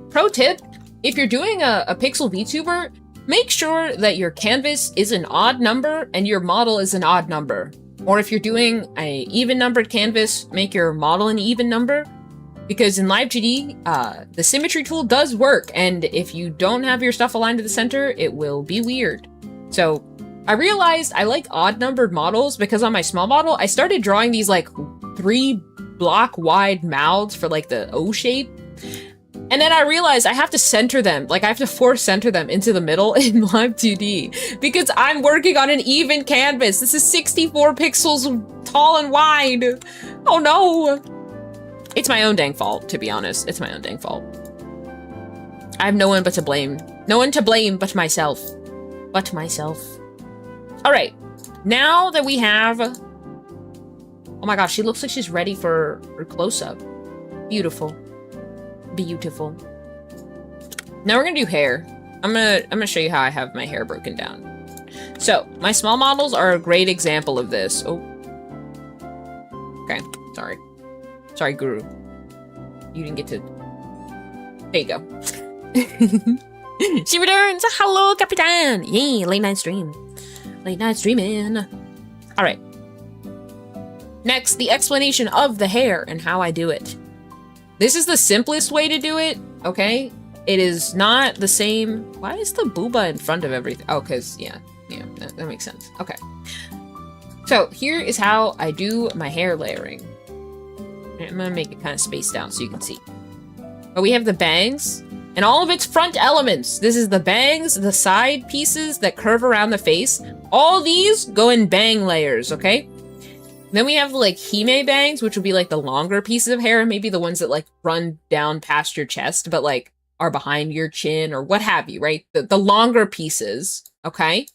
pro tip, if you're doing a pixel VTuber, make sure that your canvas is an odd number and your model is an odd number. Or if you're doing a even numbered canvas, make your model an even number. Because in LiveGD, the symmetry tool does work, and if you don't have your stuff aligned to the center, it will be weird. So I realized I like odd numbered models because on my small model, I started drawing these like 3 block wide mouths for like the O shape. And then I realized I have to center them, like I have to force center them into the middle in Live 2D because I'm working on an even canvas. This is 64 pixels tall and wide. Oh no. It's my own dang fault, to be honest. It's my own dang fault. I have no one but to blame. No one to blame but myself. But myself. All right. Now that we have... Oh my gosh, she looks like she's ready for her close-up. Beautiful. Beautiful. Now we're gonna do hair. I'm gonna show you how I have my hair broken down. So my small models are a great example of this. Oh, okay. Sorry, Guru. You didn't get to. There you go. She returns. Hello, Capitan. Yay, late night stream. Late night streaming. All right. Next, the explanation of the hair and how I do it. This is the simplest way to do it, okay? It is not the same. Why is the booba in front of everything? Oh, because, yeah, that makes sense. Okay. So here is how I do my hair layering. I'm gonna make it kind of spaced out so you can see. But we have the bangs and all of its front elements. This is the bangs, the side pieces that curve around the face. All these go in bang layers, okay? Then we have like hime bangs, which would be like the longer pieces of hair, maybe the ones that like run down past your chest, but like are behind your chin or what have you, right? The longer pieces, okay?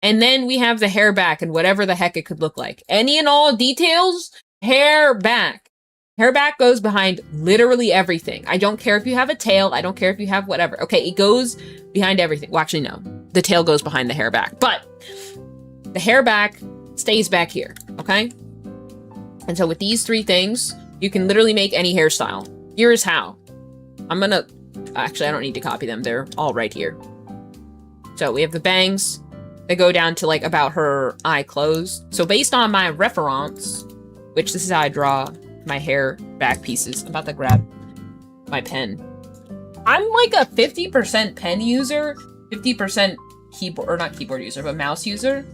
And then we have the hair back and whatever the heck it could look like. Any and all details, hair back. Hair back goes behind literally everything. I don't care if you have a tail. I don't care if you have whatever. Okay, it goes behind everything. Well, actually, no. The tail goes behind the hair back. But the hair back stays back here, okay? And so with these three things, you can literally make any hairstyle. Here is how. I'm gonna... Actually, I don't need to copy them. They're all right here. So we have the bangs. They go down to like about her eye closed. So based on my reference, which this is how I draw my hair back pieces. I'm about to grab my pen. I'm like a 50% pen user, 50% keyboard, or not keyboard user, but mouse user.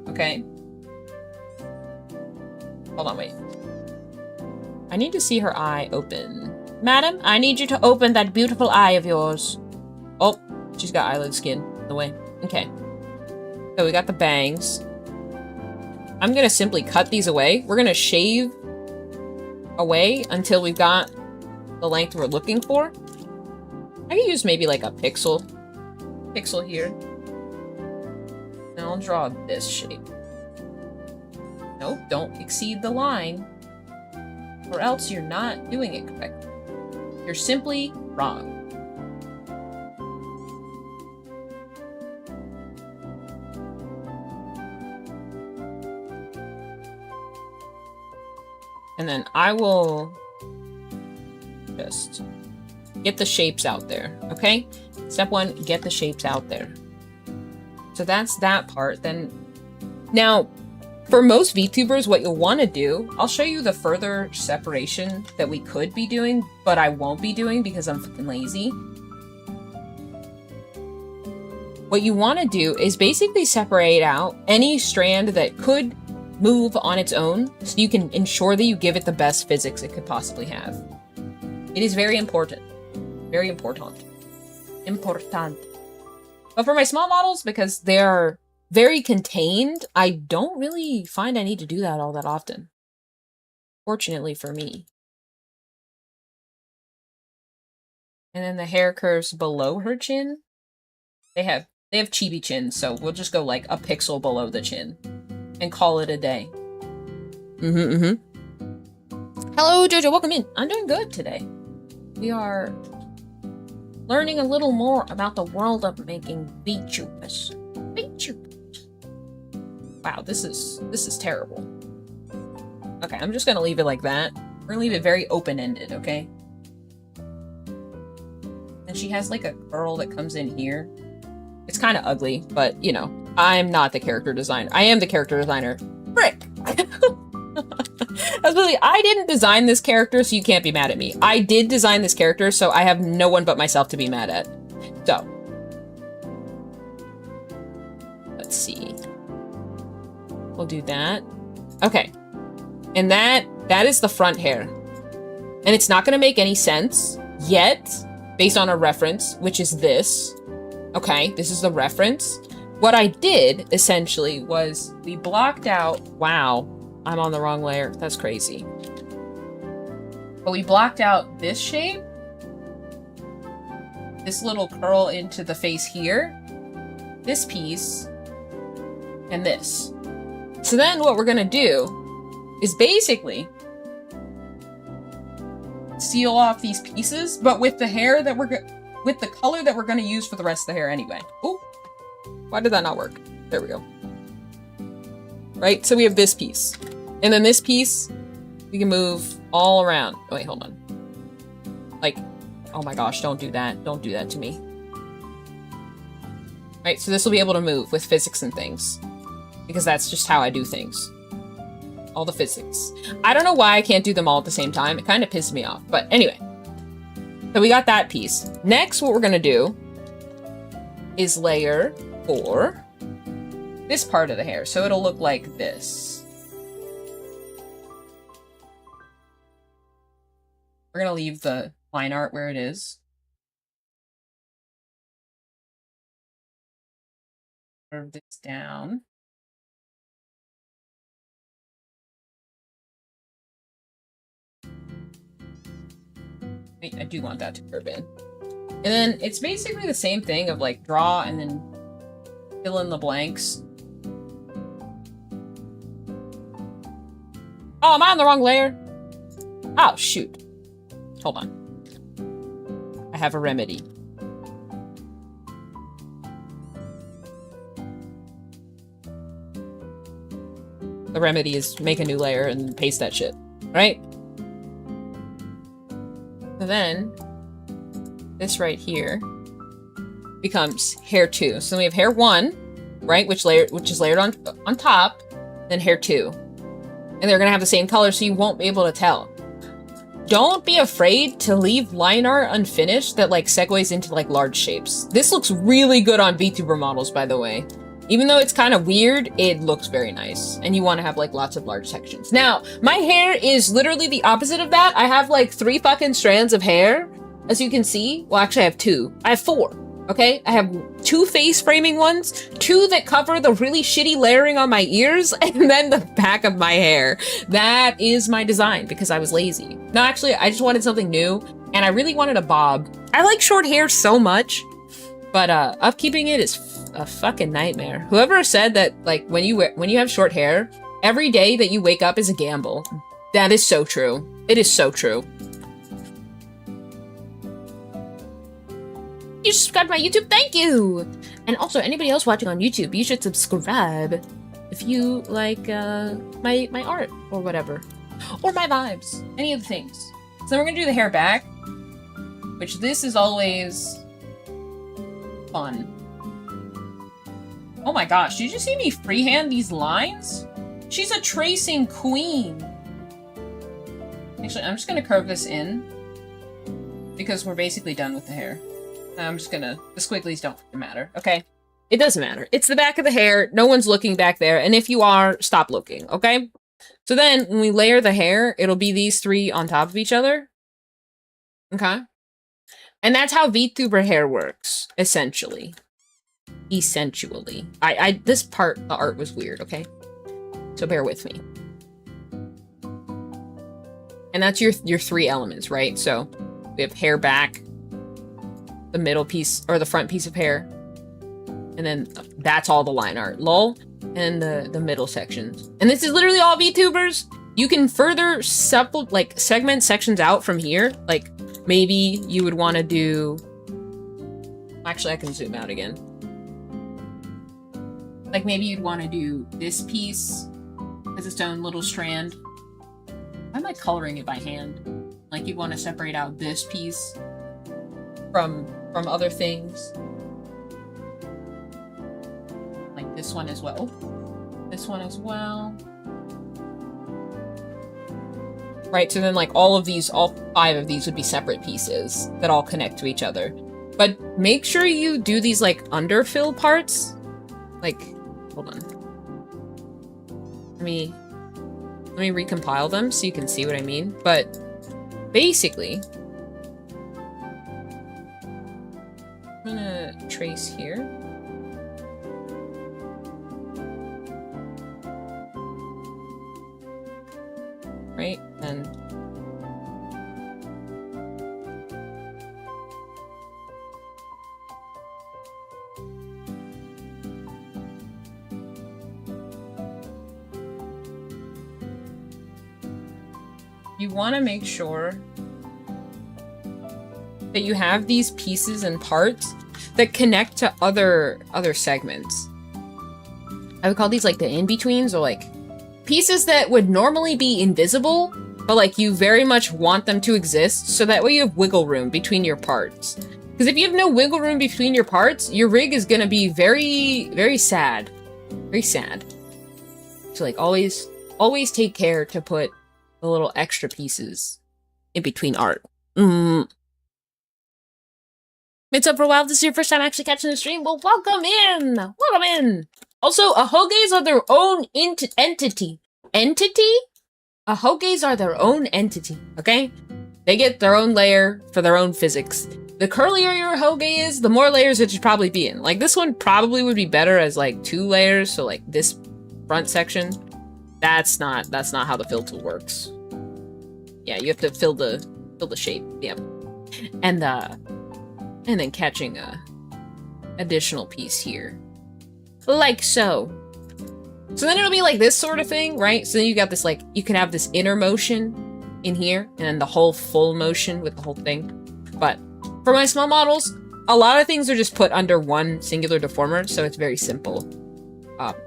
Okay. Hold on, wait. I need to see her eye open. Madam, I need you to open that beautiful eye of yours. Oh, she's got eyelid skin in the way. Okay. So we got the bangs. I'm gonna simply cut these away. We're gonna shave away until we've got the length we're looking for. I can use maybe like a pixel here. Now I'll draw this shape. Nope, don't exceed the line, or else you're not doing it correctly. You're simply wrong. And then I will just get the shapes out there, okay? Step one, get the shapes out there. So that's that part. Then, now, for most VTubers, what you'll want to do, I'll show you the further separation that we could be doing, but I won't be doing because I'm fucking lazy. What you want to do is basically separate out any strand that could move on its own, so you can ensure that you give it the best physics it could possibly have. It is very important. Very important. Important. But for my small models, because they are very contained, I don't really find I need to do that all that often. Fortunately for me. And then the hair curves below her chin. They have chibi chins, so we'll just go like a pixel below the chin. And call it a day. Hello, Jojo. Welcome in. I'm doing good today. We are learning a little more about the world of making VTubers. VTubers. Wow, this is terrible. Okay, I'm just gonna leave it like that. We're gonna leave it very open-ended, okay? And she has like a curl that comes in here. It's kind of ugly, but, you know, I'm not the character designer. I am the character designer. Frick! I didn't design this character, so you can't be mad at me. I did design this character, so I have no one but myself to be mad at. So. Let's see. We'll do that. Okay. And that is the front hair. And it's not going to make any sense yet, based on a reference, which is this. Okay, this is the reference. What I did, essentially, was we blocked out... Wow, I'm on the wrong layer. That's crazy. But we blocked out this shape. This little curl into the face here. This piece. And this. So then what we're going to do is basically seal off these pieces, but with the hair that with the color that we're going to use for the rest of the hair anyway. Ooh. Why did that not work? There we go. Right? So we have this piece. And then this piece, we can move all around. Oh, wait, hold on. Like, oh my gosh, don't do that. Don't do that to me. Right, so this will be able to move with physics and things. because that's just how I do things. All the physics. I don't know why I can't do them all at the same time. It kind of pisses me off. But anyway. So we got that piece. Next, what we're going to do is layer for this part of the hair. So it'll look like this. We're going to leave the line art where it is. Curve this down. Wait, I do want that to curve in. And then it's basically the same thing of like draw and then fill in the blanks. Oh, am I on the wrong layer? Oh, shoot. Hold on. I have a remedy. The remedy is make a new layer and paste that shit, right? So then, this right here becomes hair 2. So then we have hair 1, right, which is layered on top, then hair 2. And they're gonna have the same color, so you won't be able to tell. Don't be afraid to leave line art unfinished that like segues into like large shapes. This looks really good on Vtuber models, by the way. Even though it's kind of weird, it looks very nice. And you want to have like lots of large sections. Now, my hair is literally the opposite of that. I have like 3 fucking strands of hair, as you can see. Well, actually I have 2. I have 4, okay? I have 2 face framing ones, 2 that cover the really shitty layering on my ears, and then the back of my hair. That is my design because I was lazy. No, actually, I just wanted something new, and I really wanted a bob. I like short hair so much, but upkeeping it is a fucking nightmare. Whoever said that, like, when you have short hair, every day that you wake up is a gamble. That is so true. It is so true. You subscribed to my YouTube, thank you! And also, anybody else watching on YouTube, you should subscribe if you like my art or whatever. Or my vibes. Any of the things. So then we're gonna do the hair back, which this is always fun. Oh my gosh, did you see me freehand these lines? She's a tracing queen. Actually, I'm just gonna curve this in because we're basically done with the hair. I'm just gonna, the squigglies don't matter, okay? It doesn't matter. It's the back of the hair. No one's looking back there. And if you are, stop looking, okay? So then when we layer the hair, it'll be these 3 on top of each other. Okay? And that's how VTuber hair works, essentially. Essentially. This part, the art was weird, okay? So bear with me. And that's your 3 elements, right? So we have hair back, the middle piece, or the front piece of hair, and then that's all the line art, lol, and the middle sections. And this is literally all VTubers. You can further segment sections out from here. Like, maybe you would want to do... Actually, I can zoom out again. Like, maybe you'd want to do this piece as its own little strand. Why am I coloring it by hand? Like, you'd want to separate out this piece from other things. Like this one as well. This one as well. Right, so then like all 5 of these would be separate pieces that all connect to each other. But make sure you do these like underfill parts. Like, hold on. Let me recompile them so you can see what I mean. But basically, I'm gonna trace here. Right, and you want to make sure that you have these pieces and parts that connect to other segments. I would call these like the in-betweens, or like pieces that would normally be invisible, but like you very much want them to exist, so that way you have wiggle room between your parts. Because if you have no wiggle room between your parts, your rig is gonna be very, very sad. Very sad. So like always take care to put the little extra pieces in between art. It's up for a while. This is your first time actually catching the stream. Well, welcome in. Welcome in. Also, ahoges are their own entity. Entity? Ahoges are their own entity, okay? They get their own layer for their own physics. The curlier your ahoge is, the more layers it should probably be in. Like, this one probably would be better as, like, 2 layers, so, like, this front section. That's not how the fill tool works. Yeah, you have to fill the shape. Yep. And then catching a additional piece here. Like so. So then it'll be like this sort of thing, right? So then you got this, like, you can have this inner motion in here, and then the whole full motion with the whole thing. But for my small models, a lot of things are just put under one singular deformer, so it's very simple.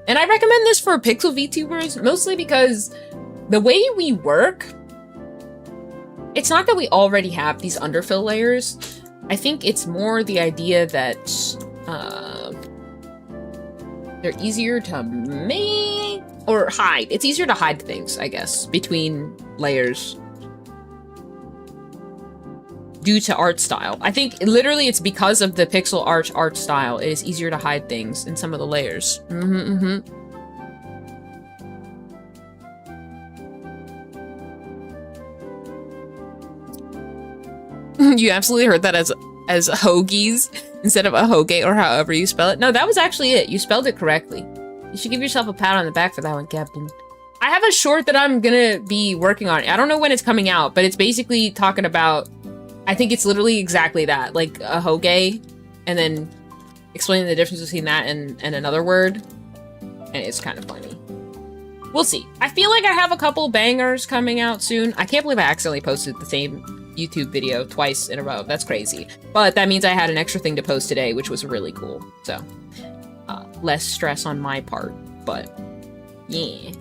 And I recommend this for pixel VTubers, mostly because the way we work, it's not that we already have these underfill layers. I think it's more the idea that they're easier to make or hide. It's easier to hide things, I guess, between layers due to art style. I think literally it's because of the pixel art style. It is easier to hide things in some of the layers. You absolutely heard that as hoagies instead of ahoge or however you spell it. No, that was actually it. You spelled it correctly. You should give yourself a pat on the back for that one, Captain. I have a short that I'm gonna be working on. I don't know when it's coming out, but it's basically talking about, I think it's literally exactly that, like ahoge, and then explaining the difference between that and another word. And it's kind of funny. We'll see. I feel like I have a couple bangers coming out soon. I can't believe I accidentally posted the same YouTube video twice in a row. That's crazy. But that means I had an extra thing to post today, which was really cool. So, less stress on my part. But, yeah.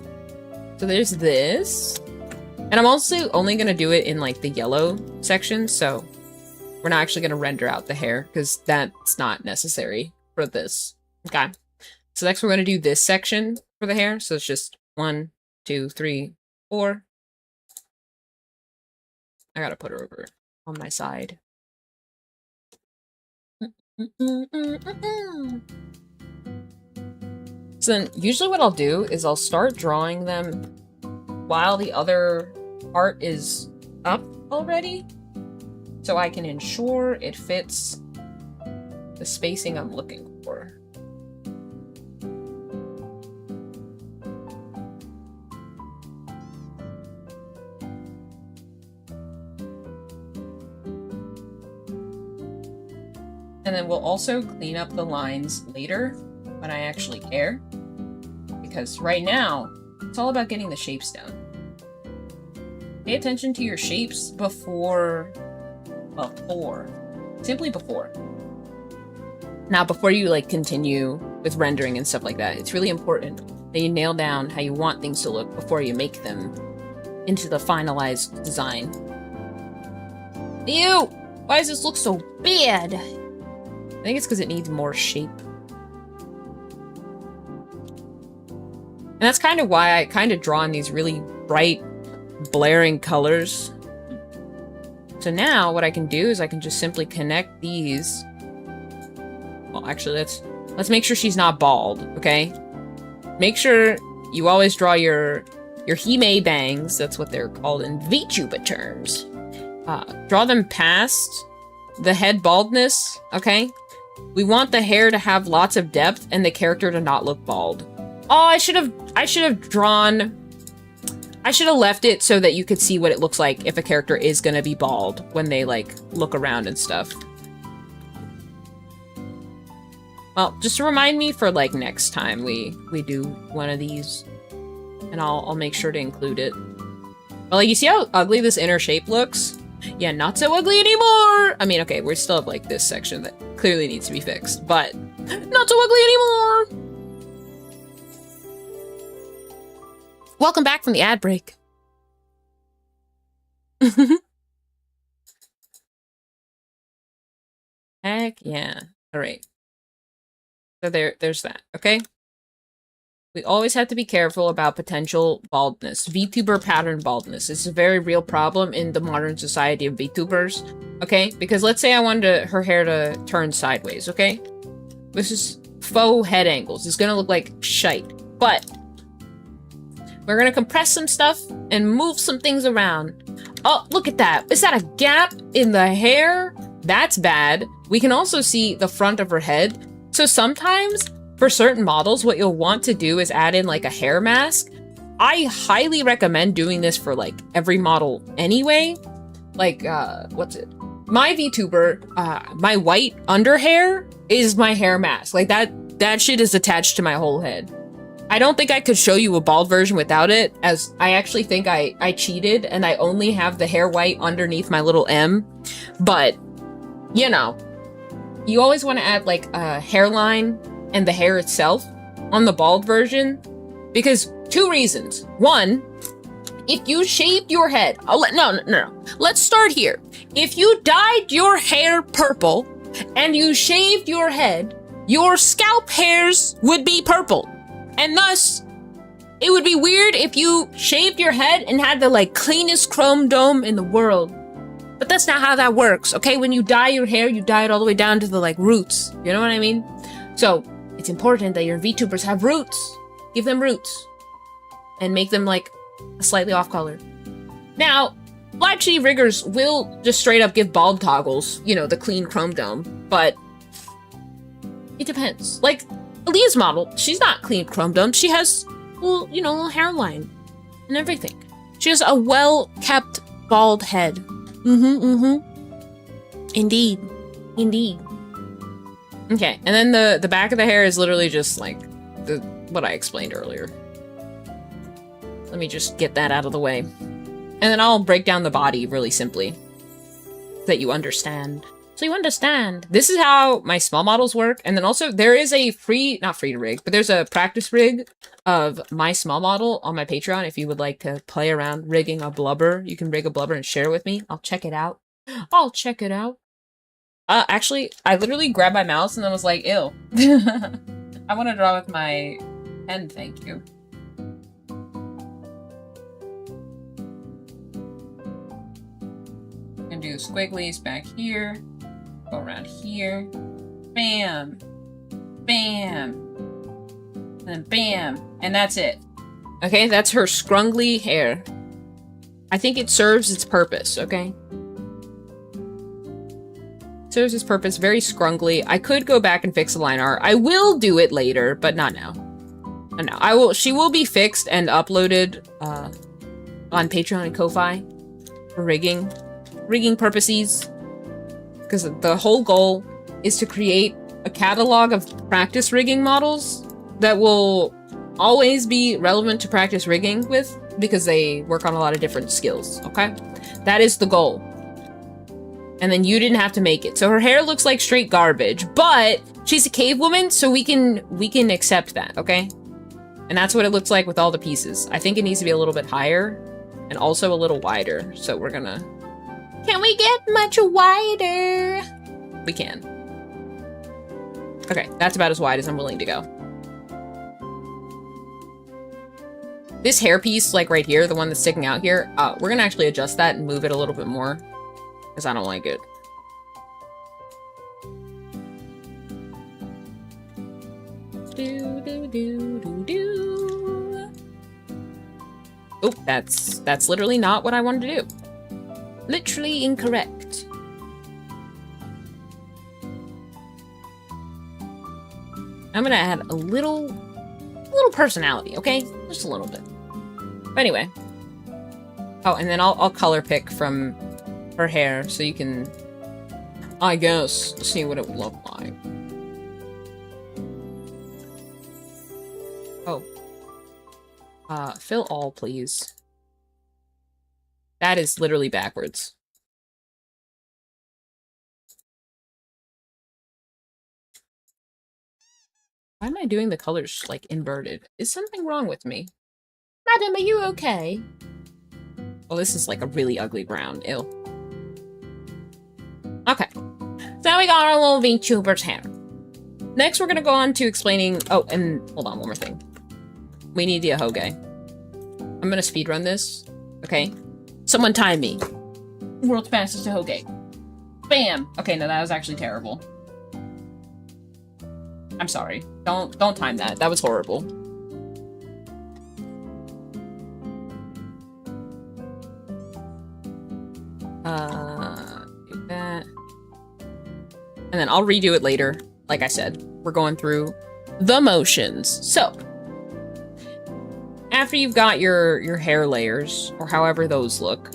So there's this. And I'm also only going to do it in, like, the yellow section. So, we're not actually going to render out the hair, because that's not necessary for this. Okay. So next we're going to do this section for the hair. So it's just 1, 2, 3, 4. I gotta put her over on my side. So then usually what I'll do is I'll start drawing them while the other art is up already, so I can ensure it fits the spacing I'm looking for. And then we'll also clean up the lines later when I actually care. Because right now, it's all about getting the shapes down. Pay attention to your shapes before. Simply before. Now, before you like continue with rendering and stuff like that, it's really important that you nail down how you want things to look before you make them into the finalized design. Ew! Why does this look so bad? I think it's because it needs more shape. And that's kind of why I kind of draw in these really bright, blaring colors. So now what I can do is I can just simply connect these. Well, actually, let's make sure she's not bald, okay? Make sure you always draw your hime bangs. That's what they're called in Vtuber terms. Draw them past the head baldness, okay? We want the hair to have lots of depth and the character to not look bald. Oh, I should have left it so that you could see what it looks like if a character is gonna be bald when they, like, look around and stuff. Well, just to remind me for, like, next time we do one of these. And I'll make sure to include it. But, like, you see how ugly this inner shape looks? Yeah, not so ugly anymore! I mean, okay, we still have, like, this section that clearly needs to be fixed, but not so ugly anymore! Welcome back from the ad break. Heck yeah. Alright. So there's that, okay? We always have to be careful about potential baldness. VTuber pattern baldness is a very real problem in the modern society of VTubers, okay? Because let's say I wanted her hair to turn sideways, okay? This is faux head angles. It's gonna look like shite. But we're gonna compress some stuff and move some things around. Oh, look at that. Is that a gap in the hair? That's bad. We can also see the front of her head. So sometimes, for certain models, what you'll want to do is add in like a hair mask. I highly recommend doing this for like every model anyway. Like, what's it? My VTuber, my white under hair is my hair mask. Like that shit is attached to my whole head. I don't think I could show you a bald version without it, as I actually think I cheated and I only have the hair white underneath my little M. But, you know, you always want to add like a hairline and the hair itself on the bald version, because 2 reasons. 1, if you shaved your head, no. Let's start here. If you dyed your hair purple and you shaved your head, your scalp hairs would be purple. And thus, it would be weird if you shaved your head and had the like cleanest chrome dome in the world. But that's not how that works, okay? When you dye your hair, you dye it all the way down to the like roots. You know what I mean? So it's important that your VTubers have roots. Give them roots. And make them like slightly off color. Now, Black Sheep riggers will just straight up give bald toggles, you know, the clean chrome dome, but it depends. Like, Aaliyah's model, she's not clean chrome dome. She has, well, you know, a little hairline and everything. She has a well-kept bald head. Indeed. Okay, and then the back of the hair is literally just like what I explained earlier. Let me just get that out of the way. And then I'll break down the body really simply, so that you understand. So you understand. This is how my small models work. And then also there is a not free to rig, but there's a practice rig of my small model on my Patreon. If you would like to play around rigging a blubber, you can rig a blubber and share it with me. I'll check it out. Actually, I literally grabbed my mouse and then was like, ew. I want to draw with my pen, thank you. I'm gonna do squigglies back here. Go around here. Bam. Bam. And then bam. And that's it. Okay, that's her scrungly hair. I think it serves its purpose, okay? Serves its purpose, very scrungly. I could go back and fix the line art. I will do it later, but not now. No, she will be fixed and uploaded on Patreon and Ko-Fi for rigging purposes. Because the whole goal is to create a catalog of practice rigging models that will always be relevant to practice rigging with, because they work on a lot of different skills, okay? That is the goal. And then you didn't have to make it. So her hair looks like straight garbage, but she's a cave woman, so we can accept that, okay? And that's what it looks like with all the pieces. I think it needs to be a little bit higher and also a little wider. So we're gonna... Can we get much wider? We can. Okay, that's about as wide as I'm willing to go. This hairpiece, like right here, the one that's sticking out here, we're gonna actually adjust that and move it a little bit more, because I don't like it. Oh, that's literally not what I wanted to do. Literally incorrect. I'm gonna add a little personality, okay? Just a little bit. But anyway. Oh, and then I'll color pick from her hair so you can, I guess, see what it would look like. Oh. Fill all, please. That is literally backwards. Why am I doing the colors, like, inverted? Is something wrong with me? Madam, are you okay? Well, this is, like, a really ugly brown. Ew. Okay. So we got our little VTuber's hair. Next, we're gonna go on to explaining... Oh, and hold on, one more thing. We need the ahoge. I'm gonna speedrun this. Okay? Someone time me. World's fastest ahoge. Bam! Okay, no, that was actually terrible. I'm sorry. Don't time that. That was horrible. Do that. And then I'll redo it later. Like I said, we're going through the motions. So, after you've got your hair layers, or however those look,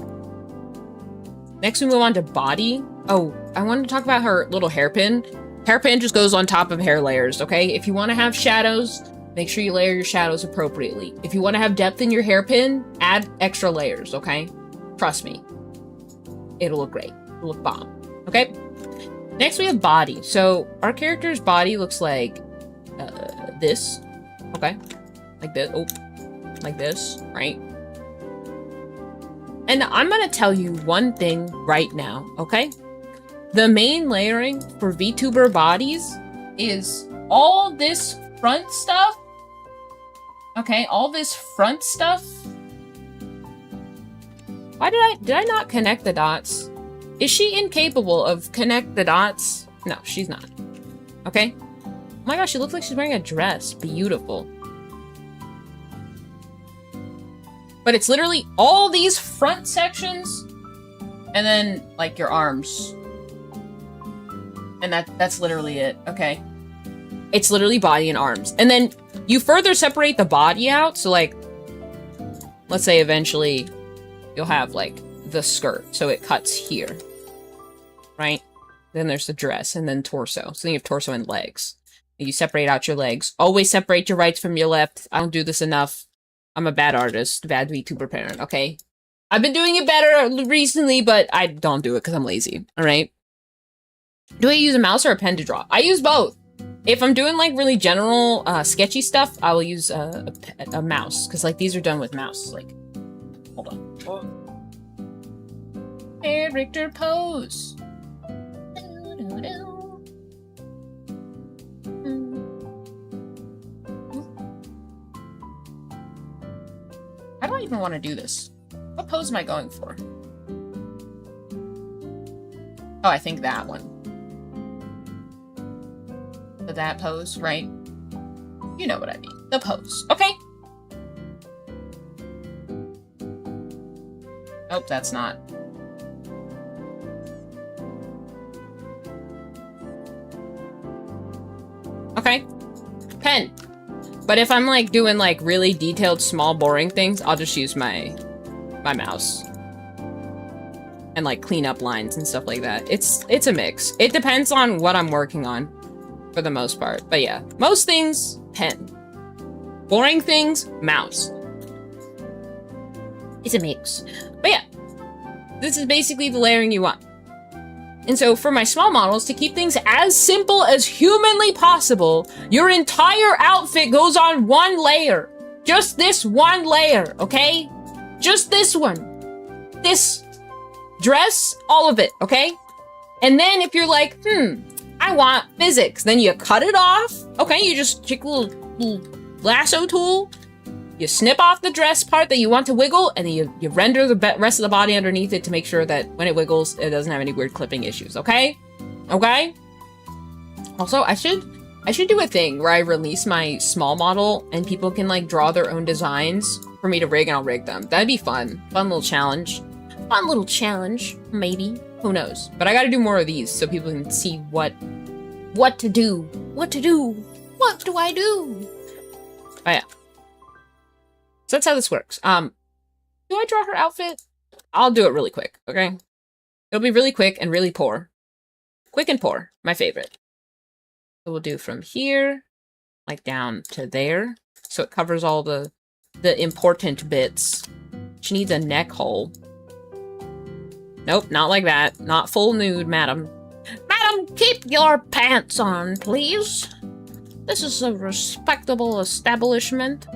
next we move on to body. Oh, I wanted to talk about her little hairpin. Hairpin just goes on top of hair layers, okay? If you want to have shadows, make sure you layer your shadows appropriately. If you want to have depth in your hairpin, add extra layers, okay? Trust me. It'll look great. It'll look bomb, okay? Next we have body. So our character's body looks like this, okay? Like this, oh, like this, right? And I'm gonna tell you one thing right now, okay? The main layering for VTuber bodies is all this front stuff. Okay, all this front stuff. Why did I not connect the dots? Is she incapable of connect the dots? No, she's not. Okay? Oh my gosh, she looks like she's wearing a dress. Beautiful. But it's literally all these front sections and then like your arms. And that's literally it, okay? It's literally body and arms. And then you further separate the body out. So like, let's say eventually you'll have like the skirt. So it cuts here, right? Then there's the dress and then torso. So then you have torso and legs. You separate out your legs. Always separate your rights from your left. I don't do this enough. I'm a bad artist, bad VTuber parent, okay? I've been doing it better recently, but I don't do it because I'm lazy, all right? Do I use a mouse or a pen to draw? I use both. If I'm doing like really general sketchy stuff, I will use a mouse because like these are done with mouse. Like, hold on. Oh. Character pose. How do I even want to do this? What pose am I going for? Oh, I think that one. That pose, right? You know what I mean. The pose. Okay. Oh, that's not. Okay. Pen. But if I'm like doing like really detailed, small, boring things, I'll just use my mouse. And like clean up lines and stuff like that. It's a mix. It depends on what I'm working on. For the most part. But yeah, most things, pen. Boring things, mouse. It's a mix. But yeah, this is basically the layering you want. And so for my small models, to keep things as simple as humanly possible, your entire outfit goes on one layer. Just this one layer, okay? Just this one. This dress, all of it, okay? And then if you're like, I want physics. Then you cut it off. Okay, you just take a little lasso tool. You snip off the dress part that you want to wiggle, and then you render the rest of the body underneath it to make sure that when it wiggles, it doesn't have any weird clipping issues, okay? Okay? Also, I should do a thing where I release my small model and people can like draw their own designs for me to rig and I'll rig them. That'd be fun. Fun little challenge. Fun little challenge, maybe. Who knows? But I gotta do more of these so people can see what to do. What to do. What do I do? Oh yeah. So that's how this works. Do I draw her outfit? I'll do it really quick, okay? It'll be really quick and really poor. Quick and poor. My favorite. So we'll do from here, like down to there. So it covers all the important bits. She needs a neck hole. Nope, not like that. Not full nude, madam. Madam, keep your pants on, please. This is a respectable establishment.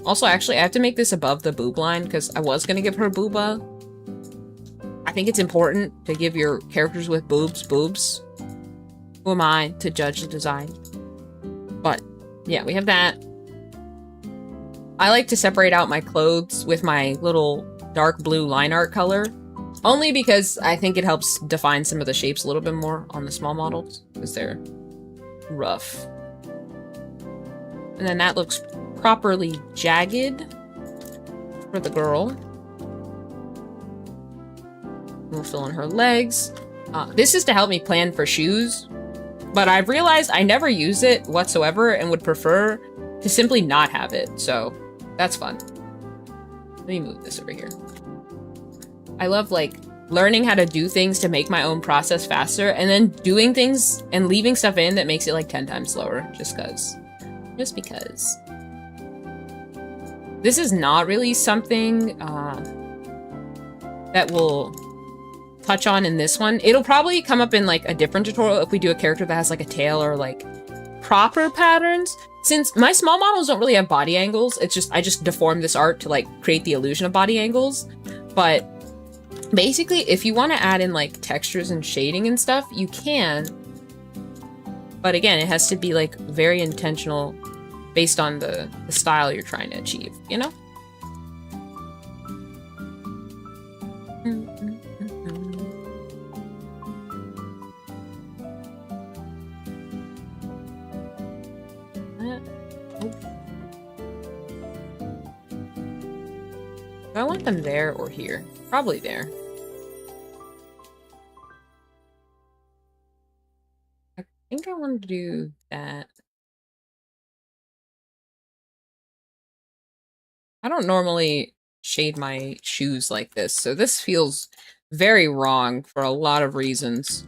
Also, actually, I have to make this above the boob line because I was going to give her booba. I think it's important to give your characters with boobs. Who am I to judge the design? But, yeah, we have that. I like to separate out my clothes with my little dark blue line art color, only because I think it helps define some of the shapes a little bit more on the small models, because they're rough. And then that looks properly jagged for the girl. We'll fill in her legs. This is to help me plan for shoes, but I've realized I never use it whatsoever and would prefer to simply not have it, so that's fun. Let me move this over here. I love, like, learning how to do things to make my own process faster, and then doing things and leaving stuff in that makes it, like, 10 times slower, just because. Just because. This is not really something that will touch on in this one. It'll probably come up in, like, a different tutorial if we do a character that has, like, a tail or, like, proper patterns. Since my small models don't really have body angles, it's just, I just deform this art to, like, create the illusion of body angles. But basically, if you want to add in, like, textures and shading and stuff, you can. But again, it has to be, like, very intentional based on the style you're trying to achieve, you know? Do I want them there or here? Probably there. I think I want to do that. I don't normally shade my shoes like this, so this feels very wrong for a lot of reasons.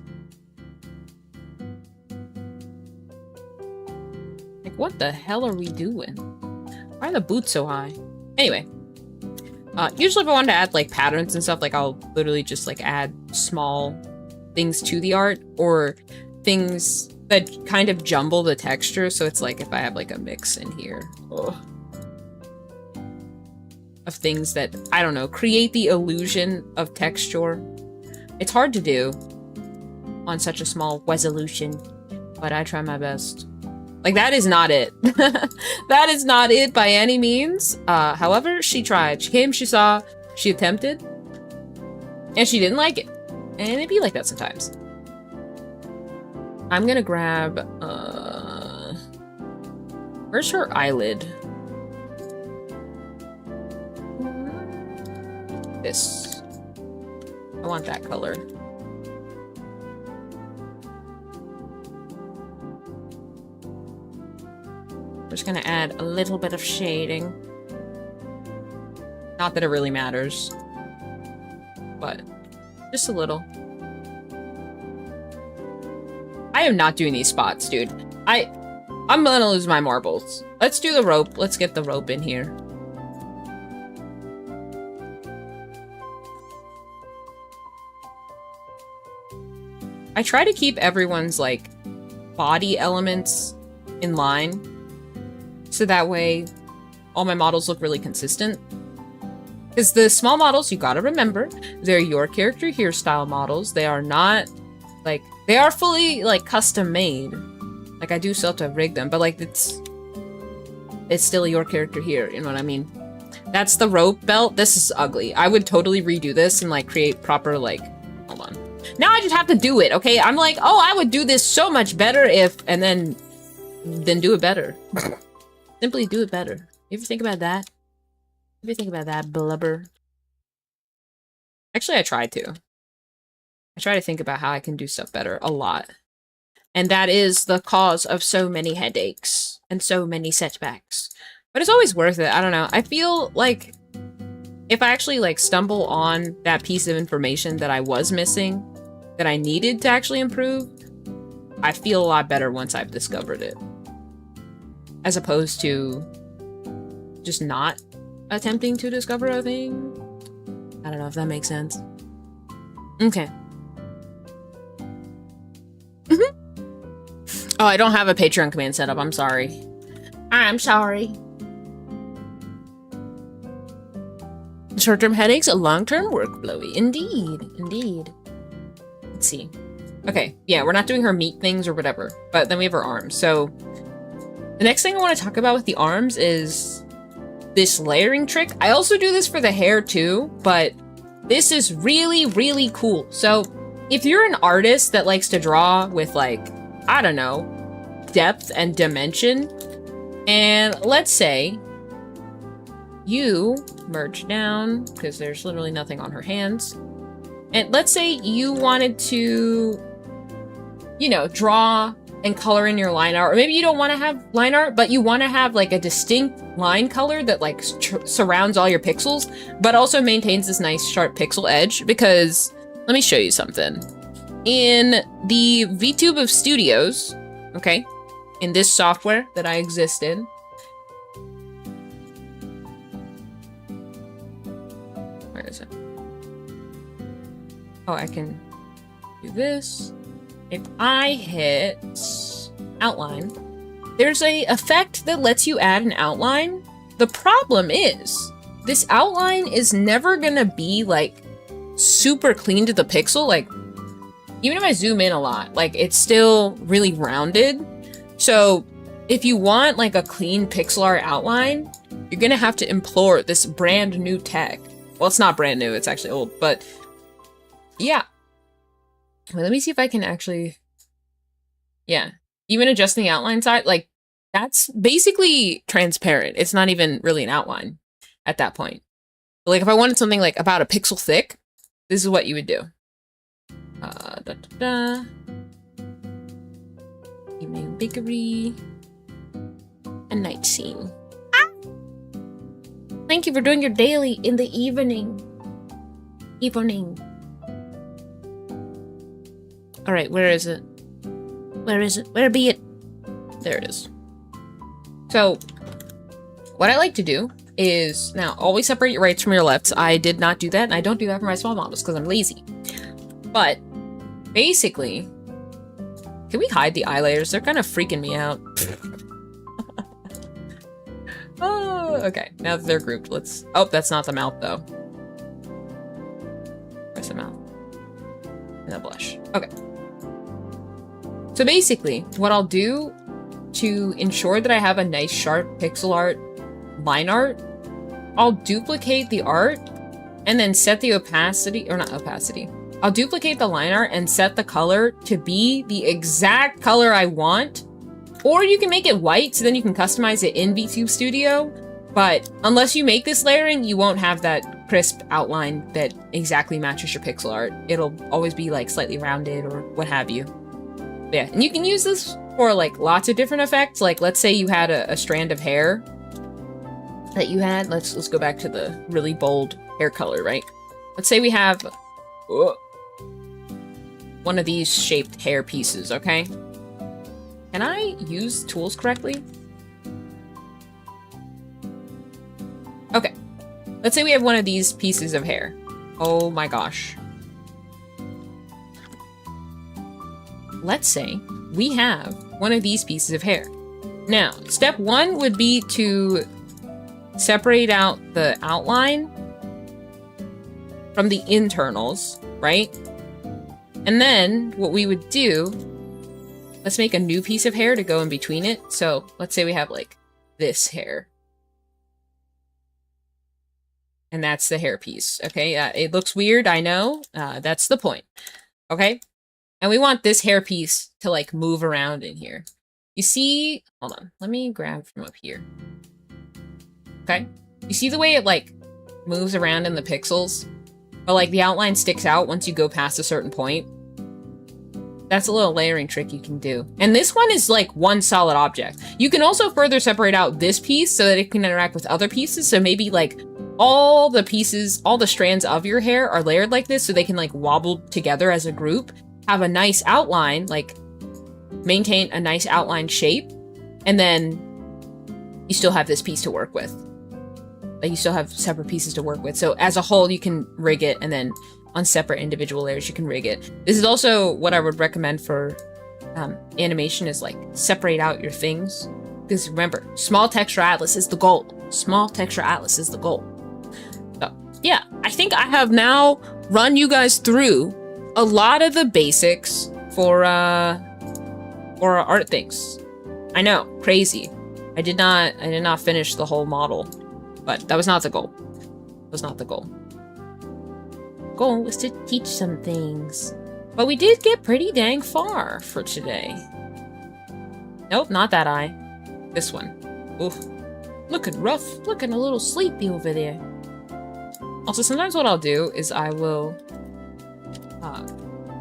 Like, what the hell are we doing? Why are the boots so high? Anyway. Usually if I wanted to add, like, patterns and stuff, like, I'll literally just, like, add small things to the art, or things that kind of jumble the texture, so it's like if I have, like, a mix in here. Ugh. Of things that, I don't know, create the illusion of texture. It's hard to do on such a small resolution, but I try my best. Like, that is not it. That is not it by any means. However, she tried. She came, she saw, she attempted, and she didn't like it. And it'd be like that sometimes. I'm gonna grab, where's her eyelid? This. I want that color. We're just gonna add a little bit of shading. Not that it really matters, but just a little. I am not doing these spots, dude. I'm gonna lose my marbles. Let's do the rope. Let's get the rope in here. I try to keep everyone's, like, body elements in line, so that way all my models look really consistent. Because the small models, you gotta remember, they're your character here style models. They are not, like, they are fully, like, custom made. Like, I do still have to rig them, but, like, it's still your character here, you know what I mean? That's the rope belt. This is ugly. I would totally redo this and, like, create proper, like, hold on. Now I just have to do it, okay? I'm like, oh, I would do this so much better if, and then do it better. Simply do it better. You ever think about that? You ever think about that, blubber? Actually, I try to. I try to think about how I can do stuff better a lot. And that is the cause of so many headaches and so many setbacks. But it's always worth it. I don't know. I feel like if I actually, like, stumble on that piece of information that I was missing, that I needed to actually improve, I feel a lot better once I've discovered it. As opposed to just not attempting to discover a thing. I don't know if that makes sense. Okay. Oh, I don't have a Patreon command set up. I'm sorry. I'm sorry. Short-term headaches, long-term work blowy. Indeed. Indeed. Let's see. Okay, yeah, we're not doing her meat things or whatever, but then we have her arms. So the next thing I want to talk about with the arms is this layering trick. I also do this for the hair too, but this is really, really cool. So if you're an artist that likes to draw with like, I don't know, depth and dimension, and let's say you merge down, because there's literally nothing on her hands, and let's say you wanted to, you know, draw and color in your line art, or maybe you don't want to have line art, but you want to have like a distinct line color that like surrounds all your pixels, but also maintains this nice sharp pixel edge. Because let me show you something. In the Vtuber Studios, okay, in this software that I exist in, where is it? Oh, I can do this. If I hit outline, there's a effect that lets you add an outline. The problem is, this outline is never gonna be like super clean to the pixel. Like, even if I zoom in a lot, like it's still really rounded. So if you want like a clean pixel art outline, you're gonna have to implore this brand new tech. Well, it's not brand new, it's actually old, but yeah. Wait, let me see if I can actually, yeah. Even adjusting the outline side, like, that's basically transparent. It's not even really an outline at that point. But, like, if I wanted something, like, about a pixel thick, this is what you would do. Evening bakery. A night scene. Ah! Thank you for doing your daily in the evening. Evening. Alright, where is it? Where is it? Where be it? There it is. So, what I like to do is, now, always separate your rights from your lefts. I did not do that, and I don't do that for my small models, because I'm lazy. But, basically, can we hide the eye layers? They're kind of freaking me out. Oh, okay. Now that they're grouped, let's... Oh, that's not the mouth, though. Where's the mouth? And the blush. Okay. So basically, what I'll do to ensure that I have a nice sharp pixel art line art, I'll duplicate the art and then set the opacity, or not opacity. I'll duplicate the line art and set the color to be the exact color I want. Or you can make it white, so then you can customize it in Vtuber Studio. But unless you make this layering, you won't have that crisp outline that exactly matches your pixel art. It'll always be like slightly rounded or what have you. Yeah, and you can use this for like lots of different effects. Like, let's say you had a strand of hair that you had. Let's go back to the really bold hair color, right? Let's say we have one of these shaped hair pieces, okay? Can I use tools correctly? Okay. Let's say we have one of these pieces of hair. Oh my gosh. Let's say we have one of these pieces of hair. Now, step one would be to separate out the outline from the internals, right? And then what we would do, let's make a new piece of hair to go in between it. So let's say we have like this hair. And that's the hair piece, okay? It looks weird, I know. That's the point, okay? And we want this hair piece to like move around in here. You see, hold on, let me grab from up here. Okay, you see the way it like moves around in the pixels? But like the outline sticks out once you go past a certain point. That's a little layering trick you can do. And this one is like one solid object. You can also further separate out this piece so that it can interact with other pieces. So maybe like all the pieces, all the strands of your hair are layered like this so they can like wobble together as a group, have a nice outline, like maintain a nice outline shape, and then you still have this piece to work with. Like you still have separate pieces to work with. So as a whole, you can rig it, and then on separate individual layers, you can rig it. This is also what I would recommend for animation, is like separate out your things. Because remember, small texture atlas is the goal. Small texture atlas is the goal. So yeah, I think I have now run you guys through a lot of the basics for art things. I know, crazy. I did not finish the whole model, But that was not the goal. That was not the goal. Goal was to teach some things. But we did get pretty dang far for today. Nope, not that eye. This one. Oof. Looking rough. Looking a little sleepy over there. Also, sometimes what I'll do is I will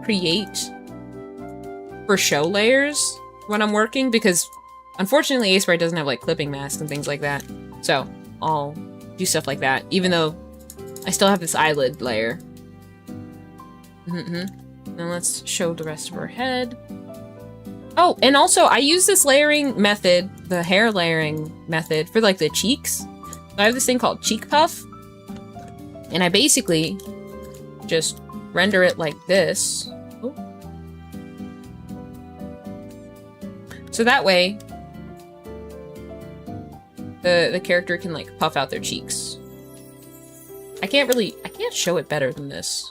create for show layers when I'm working, because unfortunately Asebright doesn't have like clipping masks and things like that. So I'll do stuff like that, even though I still have this eyelid layer. Now let's show the rest of her head. Oh, and also I use this layering method, the hair layering method, for like the cheeks. So I have this thing called cheek puff, and I basically just render it like this. Oh. So that way the character can like puff out their cheeks. I can't show it better than this.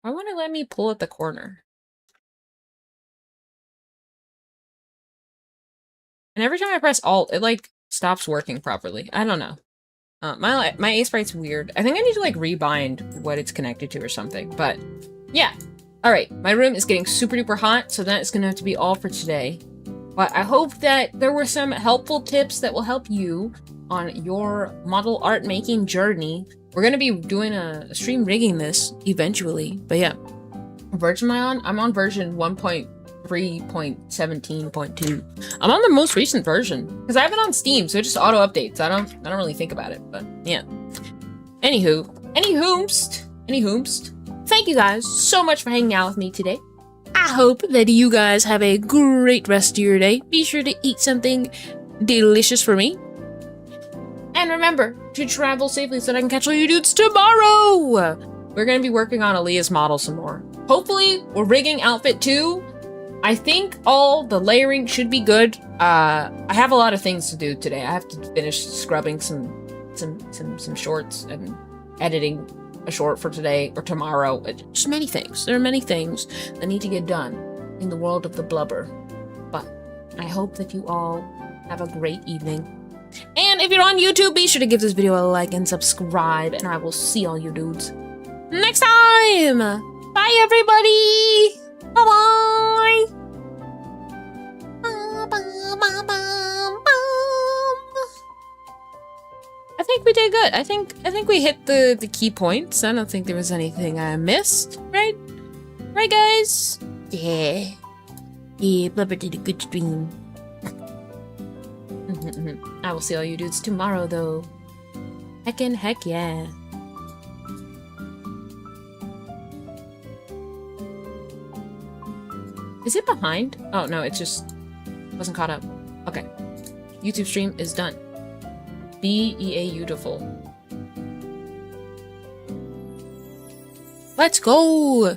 Why won't it let me pull at the corner? And every time I press Alt, it like stops working properly. I don't know. My Asebright's weird. I think I need to like rebind what it's connected to or something. But yeah. Alright, my room is getting super duper hot, so that is gonna have to be all for today. But I hope that there were some helpful tips that will help you on your model art making journey. We're gonna be doing a stream rigging this eventually. But yeah. What version am I on? I'm on version 1.3.17.2. I'm on the most recent version. Because I have it on Steam, so it just auto updates. I don't really think about it, but yeah. Anywho. Thank you guys so much for hanging out with me today. I hope that you guys have a great rest of your day. Be sure to eat something delicious for me. And remember to travel safely so that I can catch all you dudes tomorrow. We're going to be working on Aaliyah's model some more. Hopefully, we're rigging outfit 2. I think all the layering should be good. I have a lot of things to do today. I have to finish scrubbing some shorts and editing a short for today or tomorrow. Just many things. There are many things that need to get done in the world of the blubber. But I hope that you all have a great evening. And if you're on YouTube, be sure to give this video a like and subscribe, and I will see all you dudes next time. Bye, everybody. Bye-bye. I think we did good. I think we hit the key points. I don't think there was anything I missed, right? Right, guys? Yeah. Yeah, Blubber did a good stream. I will see all you dudes tomorrow, though. Heckin' heck yeah. Is it behind? Oh, no, it just wasn't caught up. Okay. YouTube stream is done. Beautiful. Let's go!